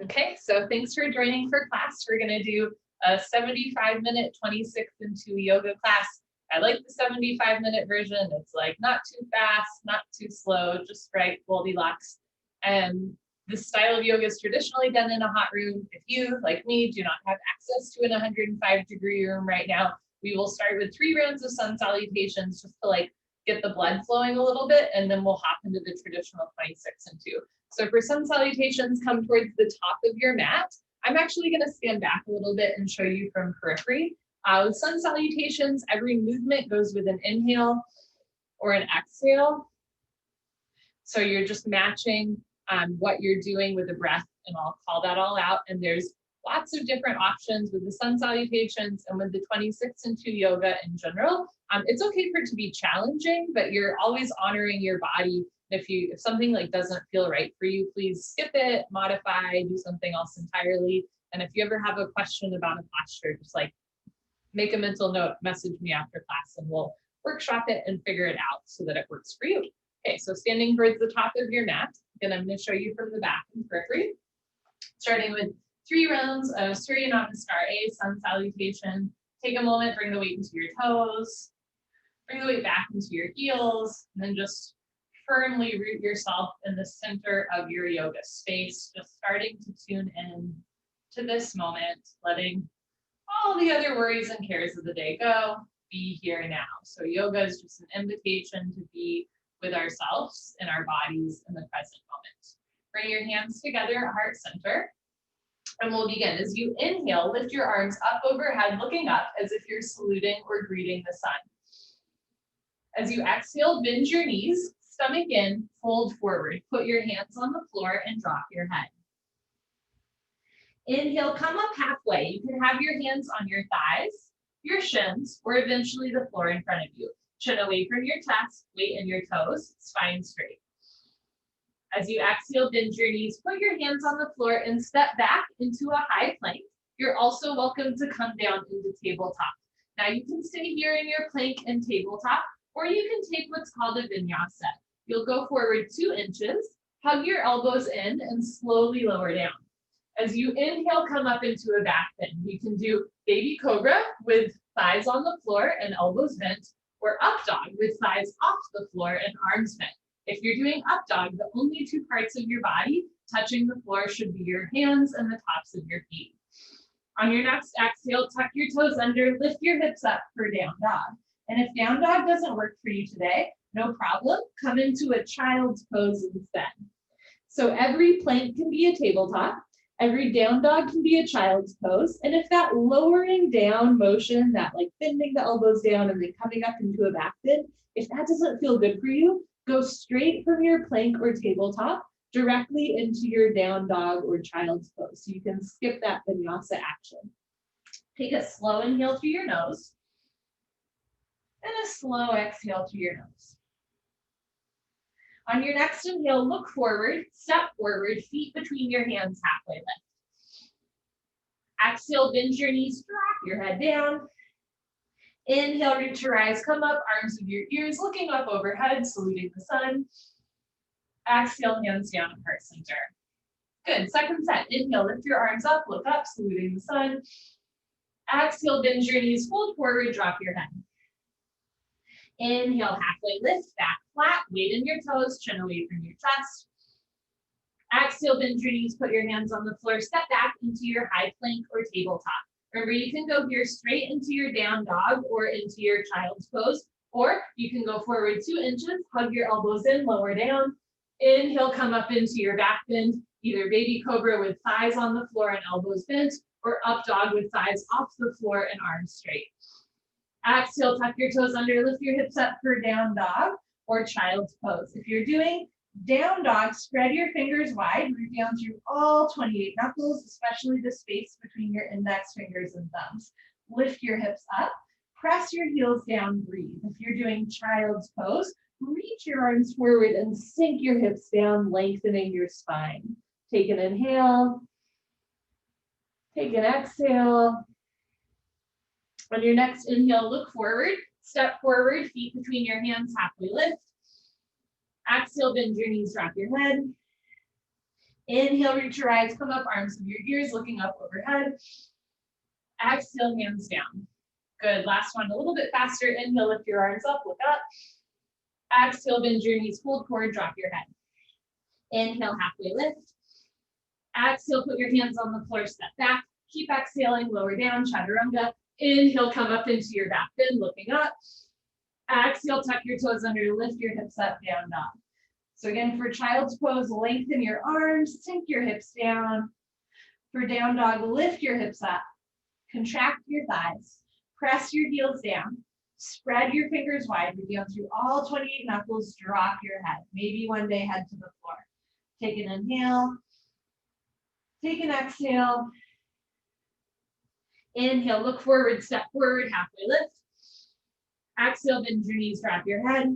Okay, so thanks for joining for class. We're gonna do a 75-minute 26 and 2 yoga class. I like the 75-minute version. It's like not too fast, not too slow, just right Goldilocks. And this style of yoga is traditionally done in a hot room. If you, like me, do not have access to an 105-degree room right now, we will start with 3 rounds of sun salutations just to like get the blood flowing a little bit, and then we'll hop into the traditional 26 and 2. So for sun salutations, come towards the top of your mat. I'm actually going to stand back a little bit and show you from periphery. With sun salutations, every movement goes with an inhale or an exhale. So you're just matching what you're doing with the breath, and I'll call that all out. And there's lots of different options with the sun salutations and with the 26 and 2 yoga in general. It's okay for it to be challenging, but you're always honoring your body. If something like doesn't feel right for you, please skip it, modify, do something else entirely. And if you ever have a question about a posture, just like make a mental note, message me after class, and we'll workshop it and figure it out so that it works for you. Okay, so standing towards the top of your mat, and I'm going to show you from the back and periphery, starting with 3 rounds of Surya Namaskar, sun salutation. Take a moment, bring the weight into your toes, bring the weight back into your heels, and then just firmly root yourself in the center of your yoga space, just starting to tune in to this moment, letting all the other worries and cares of the day go, be here now. So yoga is just an invitation to be with ourselves and our bodies in the present moment. Bring your hands together at heart center, and we'll begin. As you inhale, lift your arms up overhead, looking up as if you're saluting or greeting the sun. As you exhale, bend your knees, stomach in, fold forward. Put your hands on the floor and drop your head. Inhale, come up halfway. You can have your hands on your thighs, your shins, or eventually the floor in front of you. Chin away from your chest, weight in your toes, spine straight. As you exhale, bend your knees, put your hands on the floor and step back into a high plank. You're also welcome to come down into tabletop. Now you can stay here in your plank and tabletop, or you can take what's called a vinyasa. You'll go forward 2 inches, hug your elbows in, and slowly lower down. As you inhale, come up into a back bend. You can do baby cobra with thighs on the floor and elbows bent, or up dog with thighs off the floor and arms bent. If you're doing up dog, the only 2 parts of your body touching the floor should be your hands and the tops of your feet. On your next exhale, tuck your toes under, lift your hips up for down dog. And if down dog doesn't work for you today, no problem, come into a child's pose instead. So every plank can be a tabletop, every down dog can be a child's pose, and if that lowering down motion, that like bending the elbows down and then coming up into a back bend, if that doesn't feel good for you, go straight from your plank or tabletop directly into your down dog or child's pose. So you can skip that vinyasa action. Take a slow inhale through your nose and a slow exhale through your nose. On your next inhale, look forward, step forward, feet between your hands, halfway lift. Exhale, bend your knees, drop your head down. Inhale, reach your eyes, come up, arms of your ears, looking up overhead, saluting the sun. Exhale, hands down at heart center. Good, second set. Inhale, lift your arms up, look up, saluting the sun. Exhale, bend your knees, fold forward, drop your head. Inhale, halfway lift, back flat, weight in your toes, chin away from your chest. Exhale, bend your knees, put your hands on the floor, step back into your high plank or tabletop. Remember, you can go here straight into your down dog or into your child's pose, or you can go forward 2 inches, hug your elbows in, lower down. Inhale, come up into your back bend, either baby cobra with thighs on the floor and elbows bent, or up dog with thighs off the floor and arms straight. Exhale, tuck your toes under, lift your hips up for down dog or child's pose. If you're doing down dog, spread your fingers wide, root down through all 28 knuckles, especially the space between your index fingers and thumbs. Lift your hips up, press your heels down, breathe. If you're doing child's pose, reach your arms forward and sink your hips down, lengthening your spine. Take an inhale, take an exhale. On your next inhale, look forward, step forward, feet between your hands, halfway lift. Exhale, bend your knees, drop your head. Inhale, reach your eyes, come up, arms to your ears, looking up overhead. Exhale, hands down. Good, last one, a little bit faster. Inhale, lift your arms up, look up. Exhale, bend your knees, hold forward, drop your head. Inhale, halfway lift. Exhale, put your hands on the floor, step back. Keep exhaling, lower down, chaturanga. Inhale, come up into your back bend, looking up. Exhale, tuck your toes under, lift your hips up, down dog. So again, for child's pose, lengthen your arms, sink your hips down. For down dog, lift your hips up, contract your thighs, press your heels down, spread your fingers wide, down through all 28 knuckles, drop your head. Maybe one day head to the floor. Take an inhale, take an exhale. Inhale, look forward, step forward, halfway lift. Exhale, bend your knees, drop your head.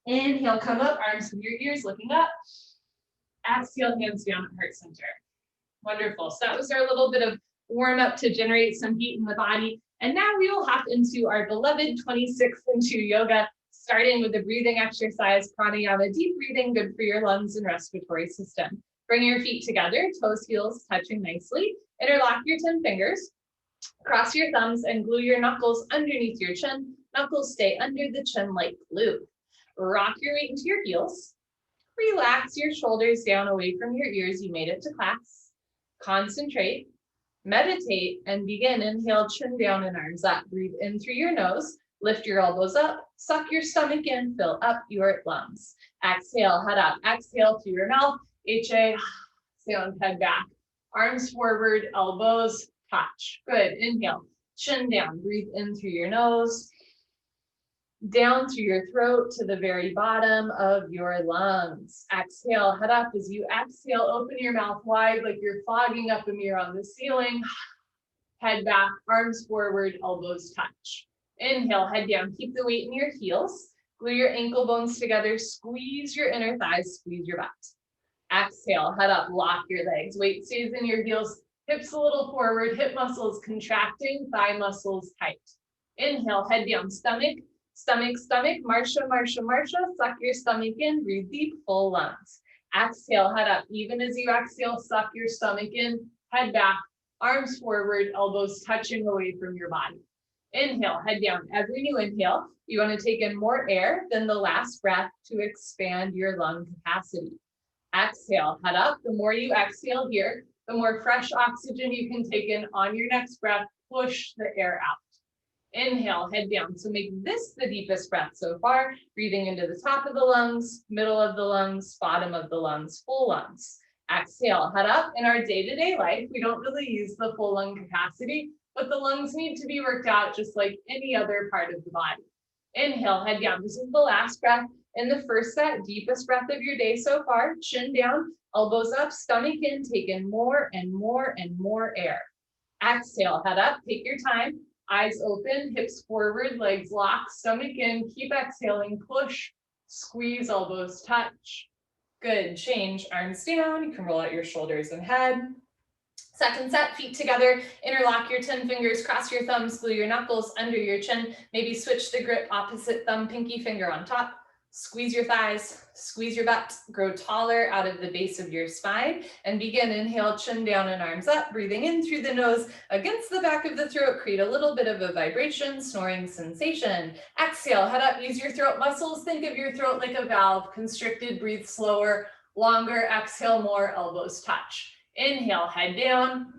Inhale, come up, arms to your ears, looking up. Exhale, hands down at heart center. Wonderful. So that was our little bit of warm up to generate some heat in the body. And now we will hop into our beloved 26 and 2 yoga, starting with the breathing exercise, pranayama, deep breathing, good for your lungs and respiratory system. Bring your feet together, toes, heels touching nicely. Interlock your 10 fingers. Cross your thumbs and glue your knuckles underneath your chin. Knuckles stay under the chin like glue. Rock your weight into your heels. Relax your shoulders down away from your ears. You made it to class. Concentrate, meditate, and begin. Inhale, chin down and arms up. Breathe in through your nose. Lift your elbows up. Suck your stomach in. Fill up your lungs. Exhale, head up. Exhale through your mouth. HA, sound, head back. Arms forward, elbows touch. Good. Inhale, chin down. Breathe in through your nose. Down through your throat to the very bottom of your lungs. Exhale, head up. As you exhale, open your mouth wide like you're fogging up a mirror on the ceiling. Head back, arms forward, elbows touch. Inhale, head down. Keep the weight in your heels. Glue your ankle bones together. Squeeze your inner thighs. Squeeze your butt. Exhale, head up, lock your legs. Weight stays in your heels. Hips a little forward. Hip muscles contracting. Thigh muscles tight. Inhale, head down. Stomach. Stomach, stomach, Marsha, Marsha, Marsha, suck your stomach in, breathe deep, full lungs. Exhale, head up. Even as you exhale, suck your stomach in, head back, arms forward, elbows touching away from your body. Inhale, head down. Every new inhale, you want to take in more air than the last breath to expand your lung capacity. Exhale, head up. The more you exhale here, the more fresh oxygen you can take in on your next breath. Push the air out. Inhale, head down. So make this the deepest breath so far. Breathing into the top of the lungs, middle of the lungs, bottom of the lungs, full lungs. Exhale, head up. In our day-to-day life, we don't really use the full lung capacity, but the lungs need to be worked out just like any other part of the body. Inhale, head down. This is the last breath in the first set, deepest breath of your day so far. Chin down, elbows up, stomach in, take in more and more and more air. Exhale, head up, take your time. Eyes open, hips forward, legs locked, stomach in, keep exhaling, push, squeeze, elbows touch. Good, change, arms down, you can roll out your shoulders and head. Second set, feet together, interlock your 10 fingers, cross your thumbs, glue your knuckles under your chin, maybe switch the grip, opposite thumb, pinky finger on top. Squeeze your thighs, squeeze your butt, grow taller out of the base of your spine, and begin. Inhale, chin down and arms up, breathing in through the nose against the back of the throat. Create a little bit of a vibration, snoring sensation. Exhale, head up, use your throat muscles. Think of your throat like a valve, constricted, breathe slower, longer. Exhale more, elbows touch. Inhale, head down.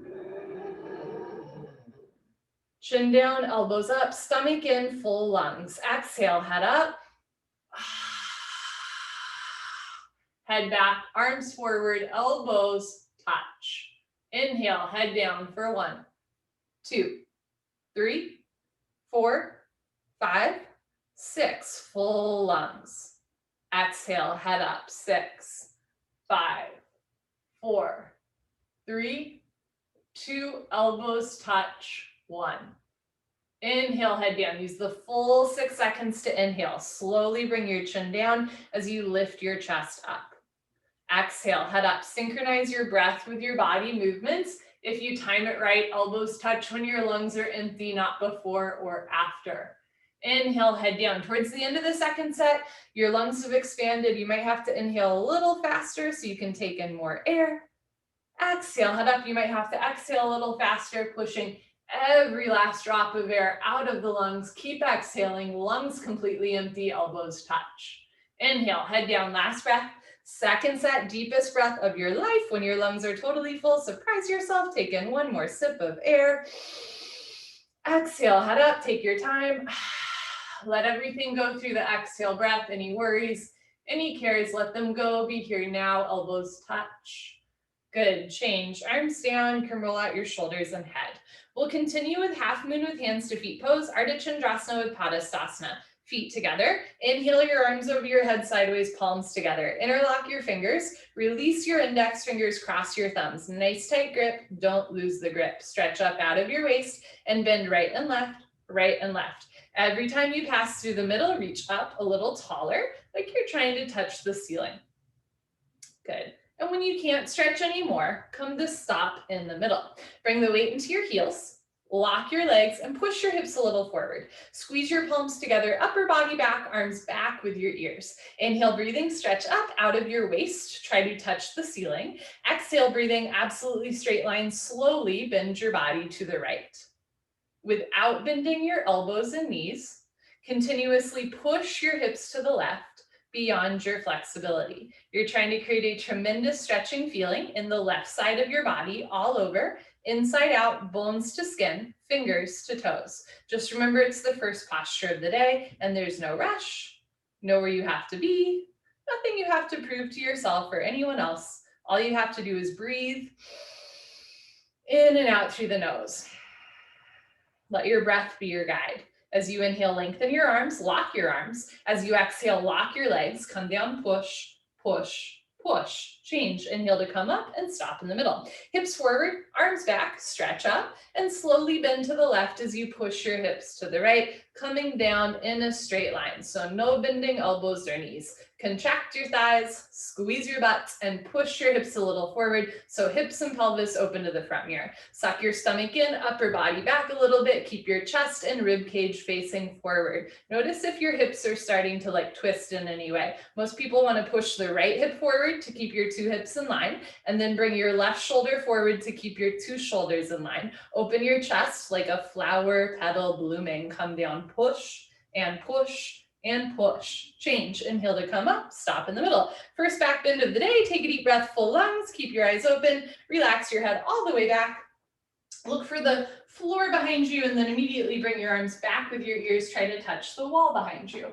Chin down, elbows up, stomach in, full lungs. Exhale, head up. Head back, arms forward, elbows touch. Inhale, head down for 1, 2, 3, 4, 5, 6. Full lungs. Exhale, head up. 6, 5, 4, 3, 2. Elbows touch. 1. Inhale, head down. Use the full 6 seconds to inhale. Slowly bring your chin down as you lift your chest up. Exhale, head up. Synchronize your breath with your body movements. If you time it right, elbows touch when your lungs are empty, not before or after. Inhale, head down. Towards the end of the second set, your lungs have expanded. You might have to inhale a little faster so you can take in more air. Exhale, head up. You might have to exhale a little faster, pushing every last drop of air out of the lungs. Keep exhaling, lungs completely empty, elbows touch. Inhale, head down, last breath. Second set, deepest breath of your life. When your lungs are totally full, surprise yourself. Take in one more sip of air. Exhale, head up, take your time. Let everything go through the exhale breath. Any worries, any cares, let them go. Be here now, elbows touch. Good, change. Arms down, can roll out your shoulders and head. We'll continue with half moon with hands to feet pose, Ardha Chandrasana with Padastasana. Feet together. Inhale your arms over your head sideways, palms together. Interlock your fingers. Release your index fingers, cross your thumbs. Nice tight grip. Don't lose the grip. Stretch up out of your waist and bend right and left, right and left. Every time you pass through the middle, reach up a little taller, like you're trying to touch the ceiling. Good. And when you can't stretch anymore, come to stop in the middle. Bring the weight into your heels. Lock your legs and push your hips a little forward. Squeeze your palms together, upper body back, arms back with your ears. Inhale, breathing, stretch up out of your waist. Try to touch the ceiling. Exhale, breathing, absolutely straight line. Slowly bend your body to the right. Without bending your elbows and knees, continuously push your hips to the left beyond your flexibility. You're trying to create a tremendous stretching feeling in the left side of your body, all over, inside out, bones to skin, fingers to toes. Just remember it's the first posture of the day and there's no rush. Know where you have to be, nothing you have to prove to yourself or anyone else. All you have to do is breathe in and out through the nose. Let your breath be your guide. As you inhale, lengthen your arms, lock your arms. As you exhale, lock your legs, come down, push, push, push. Change, inhale to come up and stop in the middle. Hips forward, arms back, stretch up, and slowly bend to the left as you push your hips to the right, coming down in a straight line. So no bending elbows or knees. Contract your thighs, squeeze your butts, and push your hips a little forward. So hips and pelvis open to the front mirror. Suck your stomach in, upper body back a little bit. Keep your chest and rib cage facing forward. Notice if your hips are starting to like twist in any way. Most people want to push the right hip forward to keep your two hips in line, and then bring your left shoulder forward to keep your two shoulders in line. Open your chest like a flower petal blooming. Come down, push and push and push. Change, inhale to come up, stop in the middle. First back bend of the day, take a deep breath, full lungs, keep your eyes open, relax your head all the way back. Look for the floor behind you and then immediately bring your arms back with your ears, try to touch the wall behind you.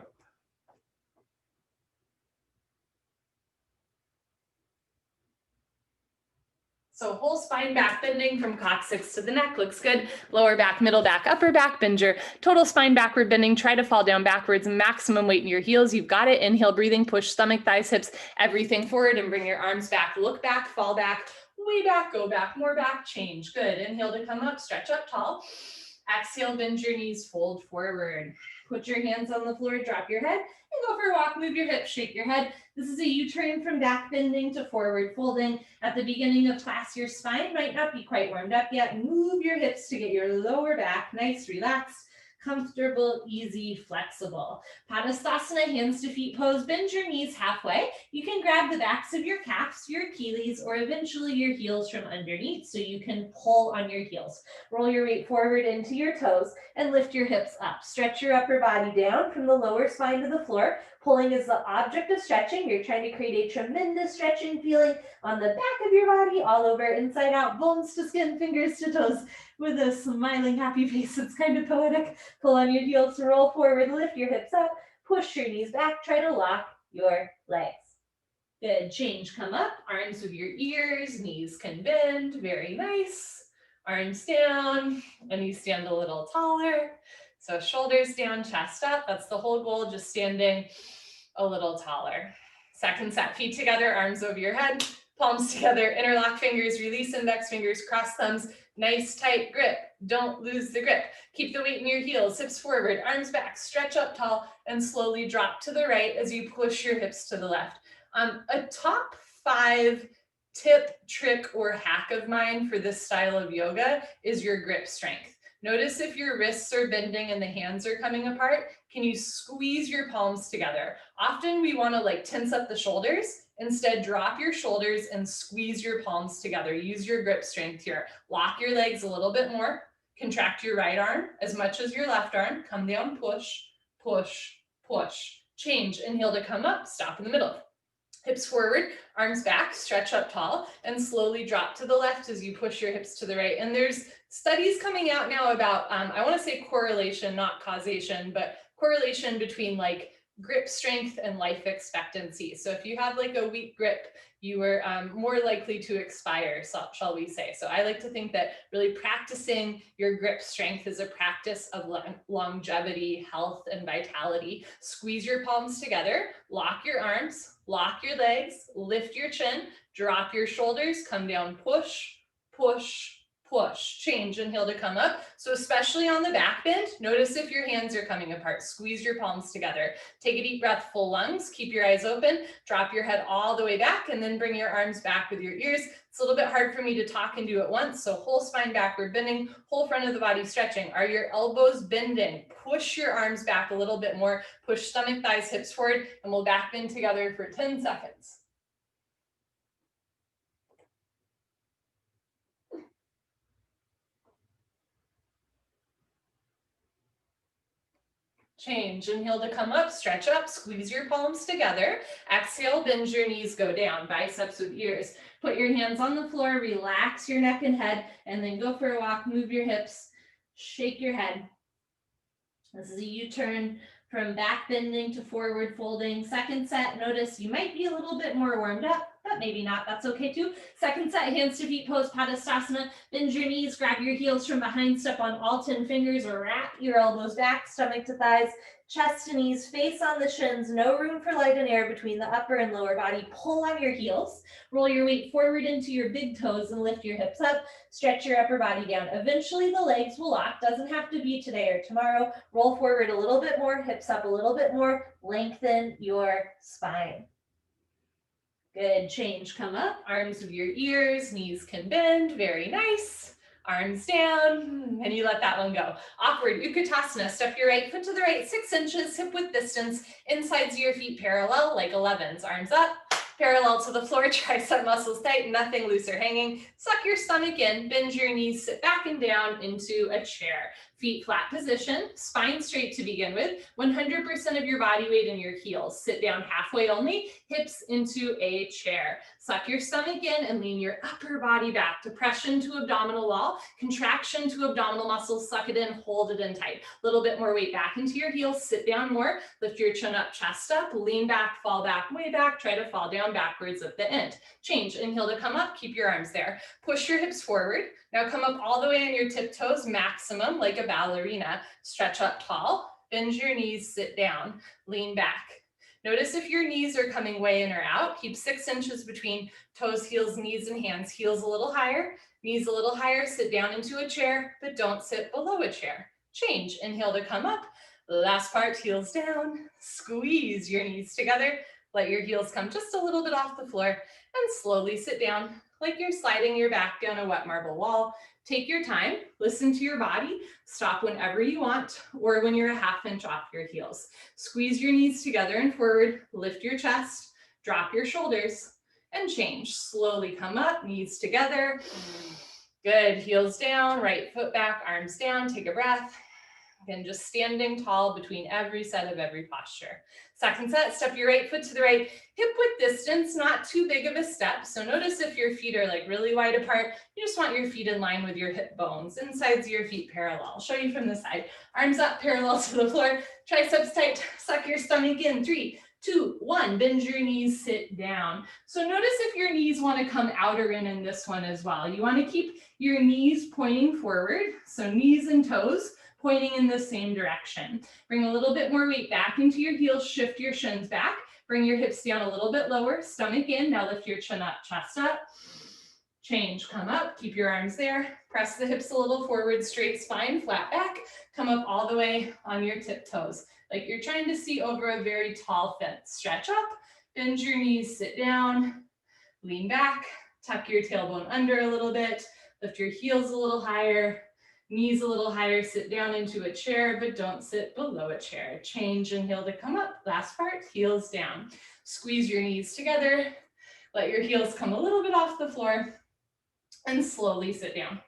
So whole spine back bending from coccyx to the neck looks good. Lower back, middle back, upper back, bend your total spine backward bending. Try to fall down backwards, maximum weight in your heels. You've got it. Inhale, breathing, push stomach, thighs, hips, everything forward and bring your arms back. Look back, fall back, way back, go back, more back, change. Good. Inhale to come up, stretch up tall. Exhale, bend your knees, fold forward. Put your hands on the floor, drop your head, and go for a walk. Move your hips, shake your head. This is a U-turn from back bending to forward folding. At the beginning of class, your spine might not be quite warmed up yet. Move your hips to get your lower back nice, relaxed, comfortable, easy, flexible. Padastasana, hands to feet pose. Bend your knees halfway. You can grab the backs of your calves, your Achilles, or eventually your heels from underneath so you can pull on your heels. Roll your weight forward into your toes and lift your hips up. Stretch your upper body down from the lower spine to the floor. Pulling is the object of stretching. You're trying to create a tremendous stretching feeling on the back of your body, all over, inside out, bones to skin, fingers to toes, with a smiling, happy face. It's kind of poetic. Pull on your heels to roll forward, lift your hips up, push your knees back, try to lock your legs. Good, change, come up, arms with your ears, knees can bend, very nice. Arms down, and you stand a little taller. So shoulders down, chest up, that's the whole goal, just standing a little taller. Second set, feet together, arms over your head, palms together, interlock fingers, release index fingers, cross thumbs, nice tight grip. Don't lose the grip. Keep the weight in your heels, hips forward, arms back, stretch up tall, and slowly drop to the right as you push your hips to the left. A top 5 tip, trick, or hack of mine for this style of yoga is your grip strength. Notice if your wrists are bending and the hands are coming apart. Can you squeeze your palms together? Often we want to like tense up the shoulders. Instead, drop your shoulders and squeeze your palms together. Use your grip strength here. Lock your legs a little bit more. Contract your right arm as much as your left arm. Come down, push, push, push. Change, inhale to come up, stop in the middle. Hips forward, arms back, stretch up tall, and slowly drop to the left as you push your hips to the right. And there's studies coming out now about, I want to say correlation, not causation, but correlation between like grip strength and life expectancy. So if you have like a weak grip, you are more likely to expire, shall we say. So I like to think that really practicing your grip strength is a practice of longevity, health, and vitality. Squeeze your palms together, lock your arms, lock your legs, lift your chin, drop your shoulders, come down, push, push, push. Change, inhale to come up. So especially on the back bend, notice if your hands are coming apart. Squeeze your palms together. Take a deep breath, full lungs. Keep your eyes open. Drop your head all the way back and then bring your arms back with your ears. It's a little bit hard for me to talk and do at once. So whole spine backward bending, whole front of the body stretching. Are your elbows bending? Push your arms back a little bit more. Push stomach, thighs, hips forward, and we'll back bend together for 10 seconds. Change, inhale to come up, stretch up, squeeze your palms together. Exhale, bend your knees, go down, biceps with ears. Put your hands on the floor, relax your neck and head, and then go for a walk, move your hips, shake your head. This is a U-turn from back bending to forward folding. Second set, notice you might be a little bit more warmed up, but maybe not, that's okay too. Second set, hands to feet pose, Padastasana. Bend your knees, grab your heels from behind, step on all 10 fingers or wrap your elbows back, stomach to thighs, chest to knees, face on the shins, no room for light and air between the upper and lower body. Pull on your heels, roll your weight forward into your big toes and lift your hips up, stretch your upper body down. Eventually the legs will lock, doesn't have to be today or tomorrow. Roll forward a little bit more, hips up a little bit more, lengthen your spine. Good, change, come up, arms of your ears, knees can bend, very nice. Arms down, and you let that one go. Awkward Utkatasana, step your right foot to the right, 6 inches, hip width distance, insides of your feet parallel, like 11s. Arms up, parallel to the floor, tricep muscles tight, nothing loose or hanging. Suck your stomach in, bend your knees, sit back and down into a chair. Feet flat position, spine straight to begin with, 100% of your body weight in your heels. Sit down halfway only, hips into a chair. Suck your stomach in and lean your upper body back. Depression to abdominal wall, contraction to abdominal muscles, suck it in, hold it in tight. A little bit more weight back into your heels, sit down more, lift your chin up, chest up, lean back, fall back, way back, try to fall down backwards at the end. Change, inhale to come up, keep your arms there. Push your hips forward. Now come up all the way on your tiptoes, maximum, like a ballerina. Stretch up tall, bend your knees, sit down, lean back. Notice if your knees are coming way in or out. Keep 6 inches between toes, heels, knees, and hands. Heels a little higher, knees a little higher. Sit down into a chair, but don't sit below a chair. Change, inhale to come up. Last part, heels down. Squeeze your knees together. Let your heels come just a little bit off the floor and slowly sit down like you're sliding your back down a wet marble wall. Take your time, listen to your body, stop whenever you want or when you're a ½ inch off your heels. Squeeze your knees together and forward, lift your chest, drop your shoulders, and change. Slowly come up, knees together. Good, heels down, right foot back, arms down, take a breath. And just standing tall between every set of every posture. Second set, step your right foot to the right, hip width distance, not too big of a step. So notice if your feet are like really wide apart, you just want your feet in line with your hip bones, insides of your feet parallel. I'll show you from the side. Arms up, parallel to the floor, triceps tight, suck your stomach in. 3, 2, 1, bend your knees, sit down. So notice if your knees want to come out or in this one as well. You want to keep your knees pointing forward, so knees and toes pointing in the same direction. Bring a little bit more weight back into your heels, shift your shins back, bring your hips down a little bit lower, stomach in, now lift your chin up, chest up. Change, come up, keep your arms there, press the hips a little forward, straight spine, flat back, come up all the way on your tiptoes, like you're trying to see over a very tall fence. Stretch up, bend your knees, sit down, lean back, tuck your tailbone under a little bit, lift your heels a little higher, Knees a little higher, sit down into a chair, but don't sit below a chair. Change, inhale to come up. Last part, heels down. Squeeze your knees together. Let your heels come a little bit off the floor and slowly sit down.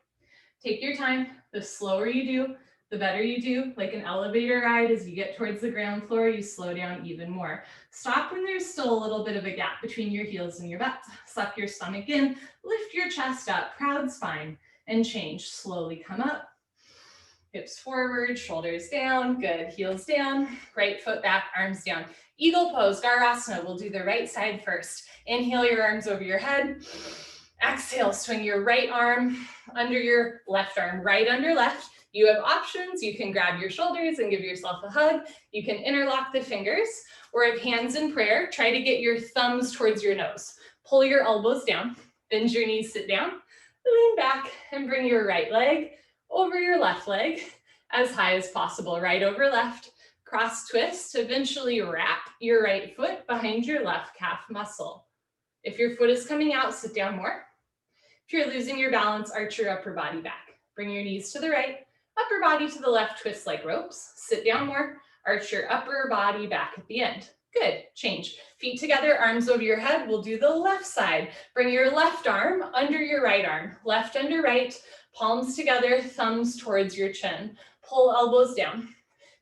Take your time. The slower you do, the better you do. Like an elevator ride, as you get towards the ground floor, you slow down even more. Stop when there's still a little bit of a gap between your heels and your butt. Suck your stomach in, lift your chest up, proud spine, and change. Slowly come up. Hips forward, shoulders down, good, heels down, right foot back, arms down. Eagle pose, Garasana, we'll do the right side first. Inhale your arms over your head. Exhale, swing your right arm under your left arm, right under left. You have options. You can grab your shoulders and give yourself a hug. You can interlock the fingers, or if hands in prayer, try to get your thumbs towards your nose. Pull your elbows down, bend your knees, sit down, lean back, and bring your right leg over your left leg as high as possible, right over left. Cross twist, eventually wrap your right foot behind your left calf muscle. If your foot is coming out, sit down more. If you're losing your balance, arch your upper body back. Bring your knees to the right, upper body to the left, twist like ropes. Sit down more, arch your upper body back at the end. Good, change. Feet together, arms over your head. We'll do the left side. Bring your left arm under your right arm. Left under right, palms together, thumbs towards your chin. Pull elbows down.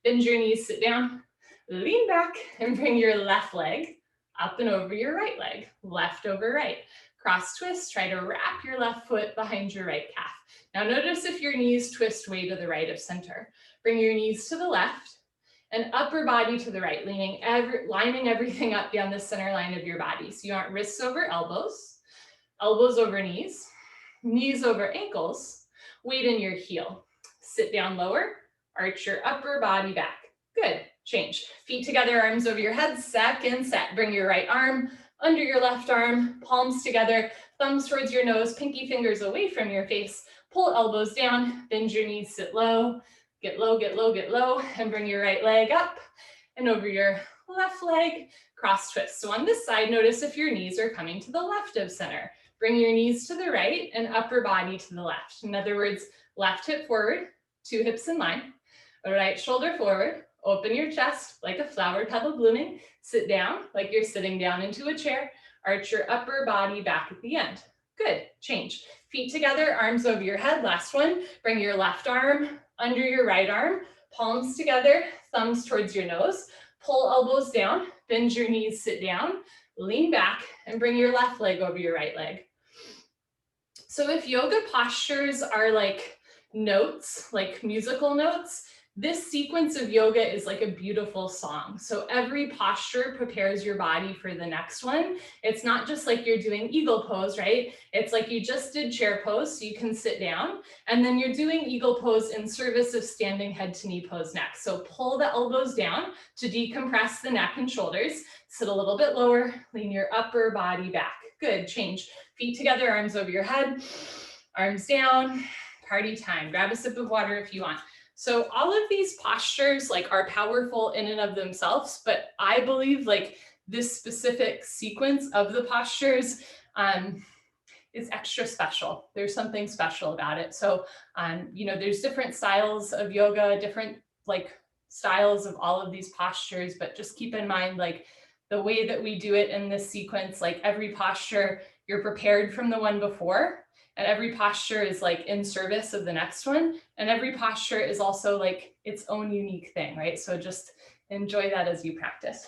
Bend your knees, sit down. Lean back and bring your left leg up and over your right leg. Left over right. Cross twist, try to wrap your left foot behind your right calf. Now notice if your knees twist way to the right of center. Bring your knees to the left and upper body to the right, lining everything up down the center line of your body. So you want wrists over elbows, elbows over knees, knees over ankles, weight in your heel. Sit down lower, arch your upper body back. Good, change. Feet together, arms over your head, second set. Bring your right arm under your left arm, palms together, thumbs towards your nose, pinky fingers away from your face. Pull elbows down, bend your knees, sit low, get low, get low, get low, and bring your right leg up and over your left leg, cross twist. So on this side, notice if your knees are coming to the left of center. Bring your knees to the right and upper body to the left. In other words, left hip forward, two hips in line, right shoulder forward, open your chest like a flower petal blooming, sit down like you're sitting down into a chair, arch your upper body back at the end. Good, change. Feet together, arms over your head, last one. Bring your left arm under your right arm, palms together, thumbs towards your nose, pull elbows down, bend your knees, sit down, lean back, and bring your left leg over your right leg. So if yoga postures are like notes, like musical notes, this sequence of yoga is like a beautiful song. So every posture prepares your body for the next one. It's not just like you're doing eagle pose, right? It's like you just did chair pose, so you can sit down, and then you're doing eagle pose in service of standing head to knee pose next. So pull the elbows down to decompress the neck and shoulders. Sit a little bit lower, lean your upper body back. Good, change. Feet together, arms over your head, arms down, party time. Grab a sip of water if you want. So all of these postures like are powerful in and of themselves, but I believe like this specific sequence of the postures is extra special. There's something special about it. So, there's different styles of yoga, different like styles of all of these postures, but just keep in mind like the way that we do it in this sequence, like every posture, you're prepared from the one before. And every posture is like in service of the next one. And every posture is also like its own unique thing, right? So just enjoy that as you practice.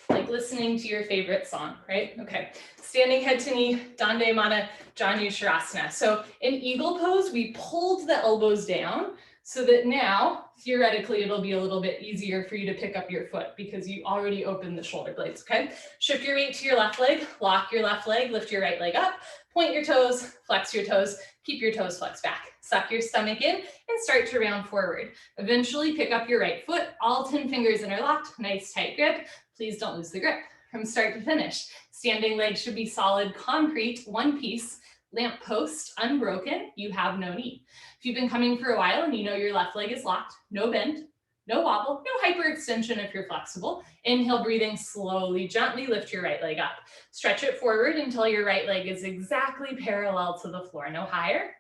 Like listening to your favorite song, right? Okay, standing head to knee, Dandayamana Janushirasana. So in eagle pose, we pulled the elbows down so that now, theoretically, it'll be a little bit easier for you to pick up your foot because you already opened the shoulder blades, okay? Shift your weight to your left leg, lock your left leg, lift your right leg up, point your toes, flex your toes, keep your toes flexed back. Suck your stomach in and start to round forward. Eventually pick up your right foot, all 10 fingers interlocked, nice tight grip. Please don't lose the grip from start to finish. Standing legs should be solid concrete, one piece, lamp post, unbroken, you have no knee. If you've been coming for a while and you know your left leg is locked, no bend, no wobble, no hyperextension if you're flexible. Inhale, breathing slowly, gently lift your right leg up. Stretch it forward until your right leg is exactly parallel to the floor. No higher,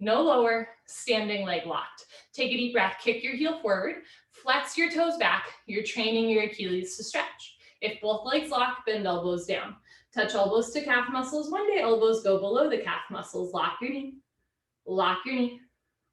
no lower, standing leg locked. Take a deep breath, kick your heel forward, flex your toes back. You're training your Achilles to stretch. If both legs lock, bend elbows down. Touch elbows to calf muscles. One day elbows go below the calf muscles. Lock your knee, lock your knee,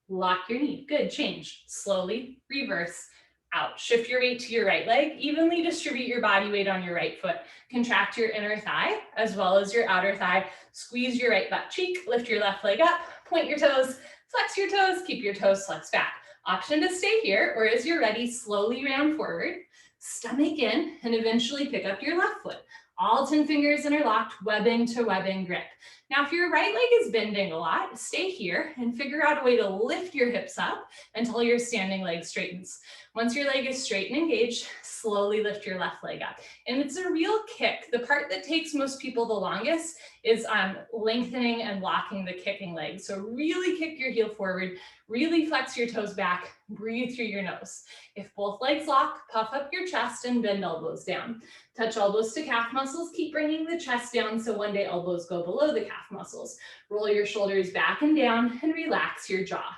lock your knee. Good, change. Slowly, reverse, out. Shift your weight to your right leg. Evenly distribute your body weight on your right foot. Contract your inner thigh as well as your outer thigh. Squeeze your right butt cheek. Lift your left leg up. Point your toes. Flex your toes. Keep your toes flexed back. Option to stay here, or as you're ready, slowly round forward. Stomach in, and eventually pick up your left foot. All 10 fingers interlocked, webbing to webbing grip. Now, if your right leg is bending a lot, stay here and figure out a way to lift your hips up until your standing leg straightens. Once your leg is straight and engaged, slowly lift your left leg up. And it's a real kick. The part that takes most people the longest is lengthening and locking the kicking leg. So really kick your heel forward, really flex your toes back, breathe through your nose. If both legs lock, puff up your chest and bend elbows down. Touch elbows to calf muscles, keep bringing the chest down so one day elbows go below the calf muscles. Roll your shoulders back and down and relax your jaw.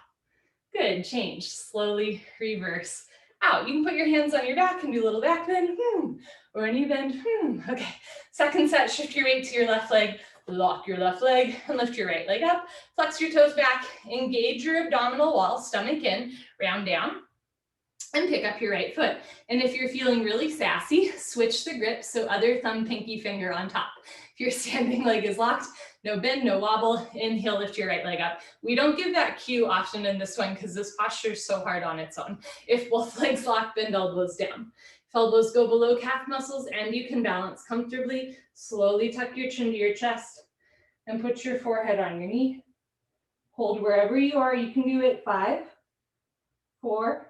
Good, change, slowly reverse out. You can put your hands on your back and do a little back bend, or a knee bend, Okay, second set, shift your weight to your left leg, lock your left leg and lift your right leg up. Flex your toes back, engage your abdominal wall, stomach in, round down, and pick up your right foot. And if you're feeling really sassy, switch the grip so other thumb, pinky finger on top. If your standing leg is locked, no bend, no wobble, inhale, lift your right leg up. We don't give that cue often in this one because this posture is so hard on its own. If both legs lock, bend elbows down. If elbows go below calf muscles and you can balance comfortably, slowly tuck your chin to your chest and put your forehead on your knee. Hold wherever you are. You can do it 5, 4,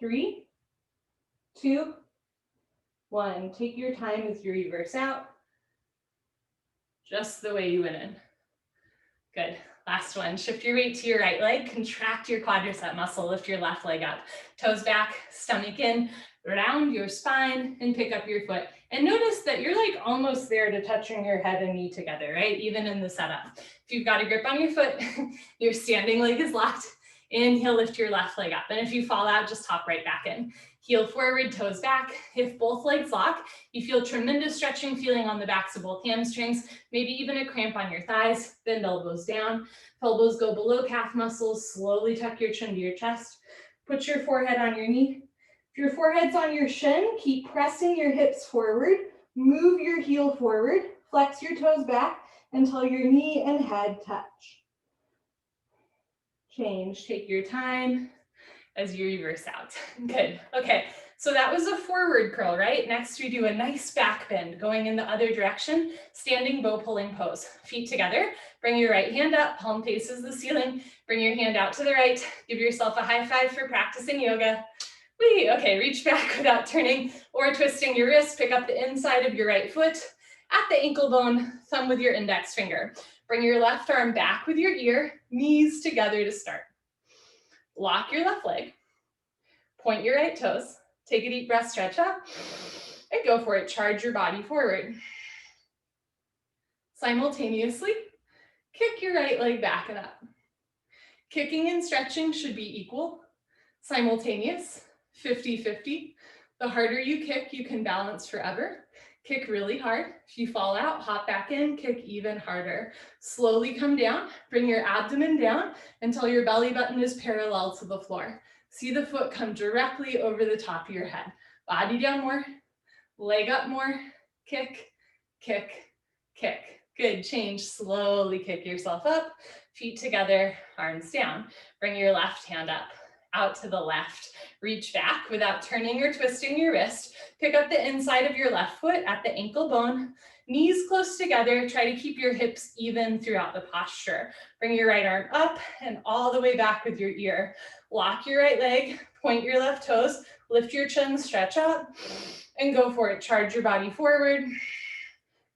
3, 2, 1. Take your time as you reverse out. Just the way you went in. Good. Last one. Shift your weight to your right leg. Contract your quadricep muscle. Lift your left leg up. Toes back, stomach in. Round your spine and pick up your foot. And notice that you're like almost there to touching your head and knee together, right? Even in the setup. If you've got a grip on your foot, your standing leg is locked. Inhale, lift your left leg up. And if you fall out, just hop right back in. Heel forward, toes back. If both legs lock, you feel tremendous stretching feeling on the backs of both hamstrings, maybe even a cramp on your thighs. Bend elbows down. If elbows go below calf muscles, slowly tuck your chin to your chest. Put your forehead on your knee. If your forehead's on your shin, keep pressing your hips forward. Move your heel forward. Flex your toes back until your knee and head touch. Change, take your time as you reverse out. Good, okay, so that was a forward curl, right? Next we do a nice back bend, going in the other direction, standing bow pulling pose. Feet together, bring your right hand up, palm faces the ceiling, bring your hand out to the right, give yourself a high five for practicing yoga. Whee, okay, reach back without turning or twisting your wrist, pick up the inside of your right foot at the ankle bone, thumb with your index finger. Bring your left arm back with your ear, knees together to start. Lock your left leg, point your right toes, take a deep breath, stretch up, and go for it. Charge your body forward. Simultaneously, kick your right leg back and up. Kicking and stretching should be equal, simultaneous, 50-50. The harder you kick, you can balance forever. Kick really hard. If you fall out, hop back in, kick even harder. Slowly come down, bring your abdomen down until your belly button is parallel to the floor. See the foot come directly over the top of your head. Body down more, leg up more, kick, kick, kick. Good, change, slowly kick yourself up, feet together, arms down. Bring your left hand up, out to the left. Reach back without turning or twisting your wrist. Pick up the inside of your left foot at the ankle bone. Knees close together. Try to keep your hips even throughout the posture. Bring your right arm up and all the way back with your ear. Lock your right leg, point your left toes, lift your chin, stretch up, and go for it. Charge your body forward.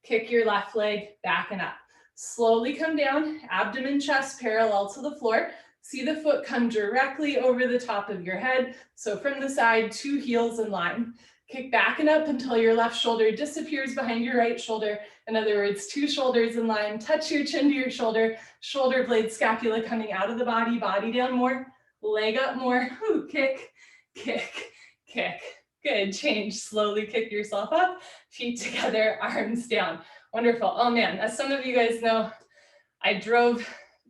Kick your left leg back and up. Slowly come down, abdomen, chest parallel to the floor. See the foot come directly over the top of your head. So from the side, 2 heels in line. Kick back and up until your left shoulder disappears behind your right shoulder. In other words, two shoulders in line, touch your chin to your shoulder blade, scapula coming out of the body, body down more, leg up more. Ooh, kick, kick, kick. Good, change, slowly kick yourself up, feet together, arms down. Wonderful. Oh man, as some of you guys know,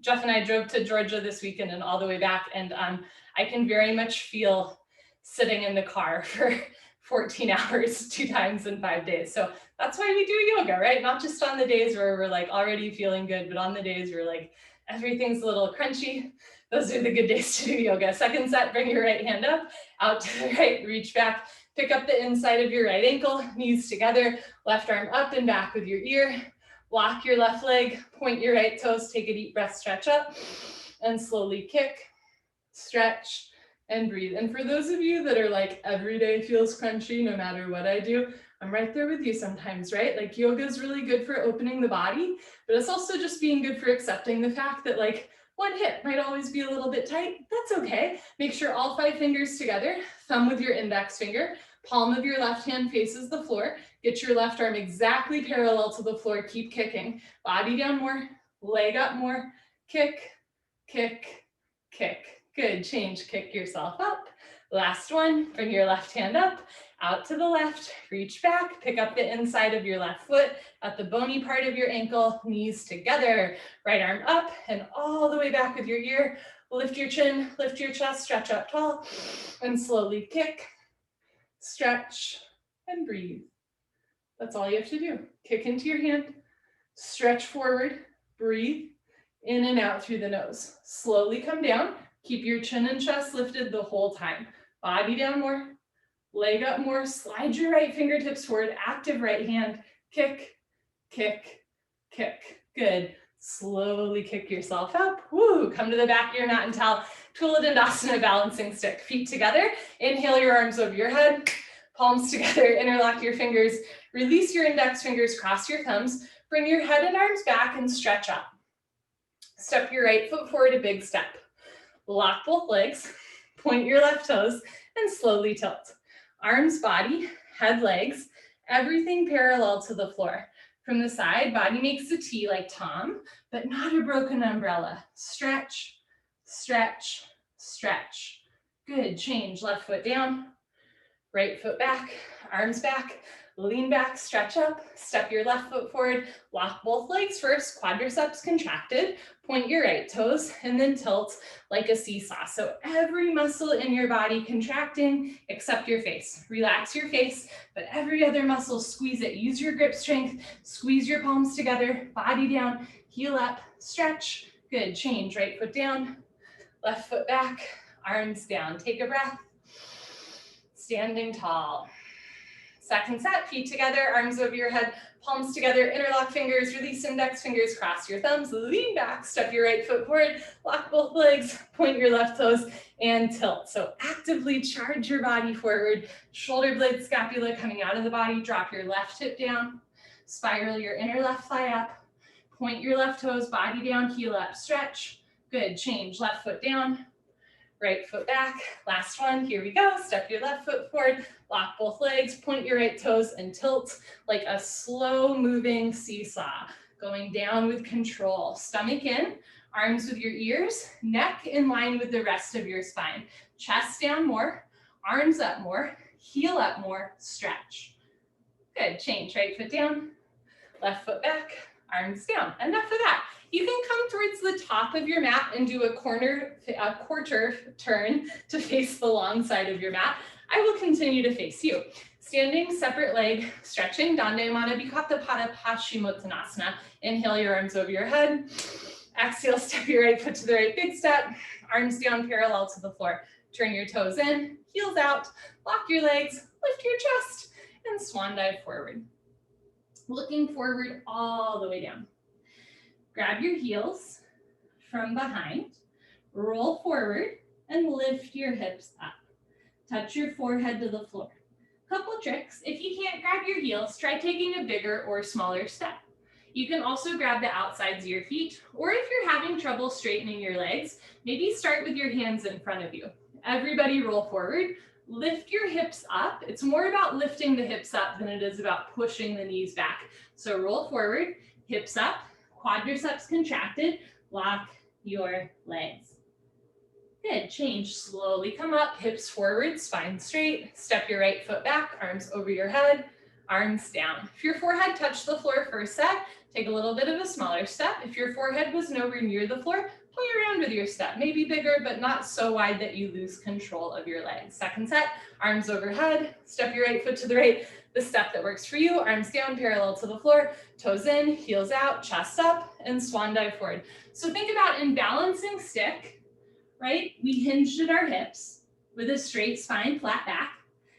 Jeff and I drove to Georgia this weekend and all the way back, and I can very much feel sitting in the car for 14 hours, 2 times in 5 days. So that's why we do yoga, right? Not just on the days where we're like already feeling good, but on the days where like everything's a little crunchy. Those are the good days to do yoga. Second set, bring your right hand up, out to the right, reach back, pick up the inside of your right ankle, knees together, left arm up and back with your ear, block your left leg, point your right toes, take a deep breath, stretch up, and slowly kick, stretch, and breathe. And for those of you that are like, every day feels crunchy no matter what I do, I'm right there with you sometimes, right? Like yoga is really good for opening the body, but it's also just being good for accepting the fact that like one hip might always be a little bit tight. That's okay. Make sure all 5 fingers together, thumb with your index finger, palm of your left hand faces the floor. Get your left arm exactly parallel to the floor. Keep kicking. Body down more, leg up more, kick, kick, kick. Good, change, kick yourself up. Last one, bring your left hand up, out to the left, reach back, pick up the inside of your left foot at the bony part of your ankle, knees together, right arm up and all the way back with your ear. Lift your chin, lift your chest, stretch up tall, and slowly kick, stretch, and breathe. That's all you have to do. Kick into your hand, stretch forward, breathe, in and out through the nose. Slowly come down. Keep your chin and chest lifted the whole time. Body down more, leg up more, slide your right fingertips forward, active right hand, kick, kick, kick. Good. Slowly kick yourself up. Woo, come to the back of your mat and towel. Tula Dandasana balancing stick. Feet together. Inhale your arms over your head. Palms together, interlock your fingers. Release your index fingers, cross your thumbs. Bring your head and arms back and stretch up. Step your right foot forward, a big step. Lock both legs, point your left toes, and slowly tilt. Arms, body, head, legs, everything parallel to the floor. From the side, body makes a T like Tom, but not a broken umbrella. Stretch, stretch, stretch. Good, change, left foot down, right foot back, arms back, lean back, stretch up, step your left foot forward, lock both legs first, quadriceps contracted, point your right toes, and then tilt like a seesaw. So every muscle in your body contracting except your face. Relax your face, but every other muscle, squeeze it. Use your grip strength, squeeze your palms together, body down, heel up, stretch. Good, change, right foot down, left foot back, arms down. Take a breath, standing tall. Second set, feet together, arms over your head, palms together, interlock fingers, release index fingers, cross your thumbs, lean back, step your right foot forward, lock both legs, point your left toes, and tilt. So actively charge your body forward, shoulder blade, scapula coming out of the body, drop your left hip down, spiral your inner left thigh up, point your left toes, body down, heel up, stretch. Good, change, left foot down, right foot back. Last one, here we go. Step your left foot forward, lock both legs, point your right toes and tilt like a slow moving seesaw, going down with control. Stomach in, arms with your ears, neck in line with the rest of your spine. Chest down more, arms up more, heel up more, stretch. Good, change, right foot down, left foot back, arms down. Enough of that. You can come towards the top of your mat and do a quarter turn to face the long side of your mat. I will continue to face you. Standing, separate leg, stretching, Dandayamana Bikattapada Paschimottanasana. Inhale your arms over your head. Exhale, step your right foot to the right, big step. Arms down parallel to the floor. Turn your toes in, heels out, lock your legs, lift your chest, and swan dive forward. Looking forward all the way down. Grab your heels from behind, roll forward, and lift your hips up. Touch your forehead to the floor. Couple tricks. If you can't grab your heels, try taking a bigger or smaller step. You can also grab the outsides of your feet, or if you're having trouble straightening your legs, maybe start with your hands in front of you. Everybody roll forward, lift your hips up. It's more about lifting the hips up than it is about pushing the knees back. So roll forward, hips up, quadriceps contracted, lock your legs. Good, change, slowly come up, hips forward, spine straight, step your right foot back, arms over your head, arms down. If your forehead touched the floor first set, take a little bit of a smaller step. If your forehead was nowhere near the floor, play around with your step, maybe bigger, but not so wide that you lose control of your legs. Second set, arms overhead, step your right foot to the right, the step that works for you, arms down, parallel to the floor, toes in, heels out, chest up, and swan dive forward. So think about in balancing stick, right? We hinged at our hips with a straight spine, flat back.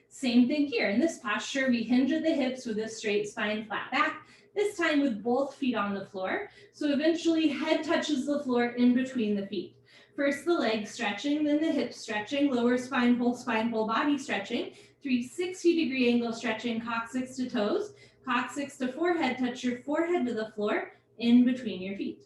Same thing here. In this posture, we hinge at the hips with a straight spine, flat back. This time with both feet on the floor. So eventually head touches the floor in between the feet. First the legs stretching, then the hips stretching, lower spine, whole body stretching, 360-degree angle stretching, coccyx to toes, coccyx to forehead, touch your forehead to the floor in between your feet.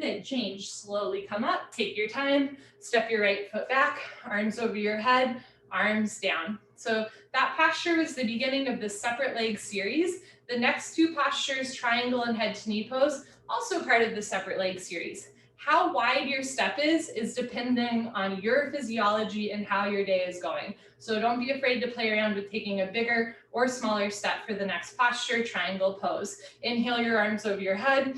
Good, change, slowly come up, take your time, step your right foot back, arms over your head, arms down. So that posture was the beginning of the separate leg series. The next two postures, triangle and head to knee pose, also part of the separate leg series. How wide your step is depending on your physiology and how your day is going. So don't be afraid to play around with taking a bigger or smaller step for the next posture, triangle pose. Inhale your arms over your head.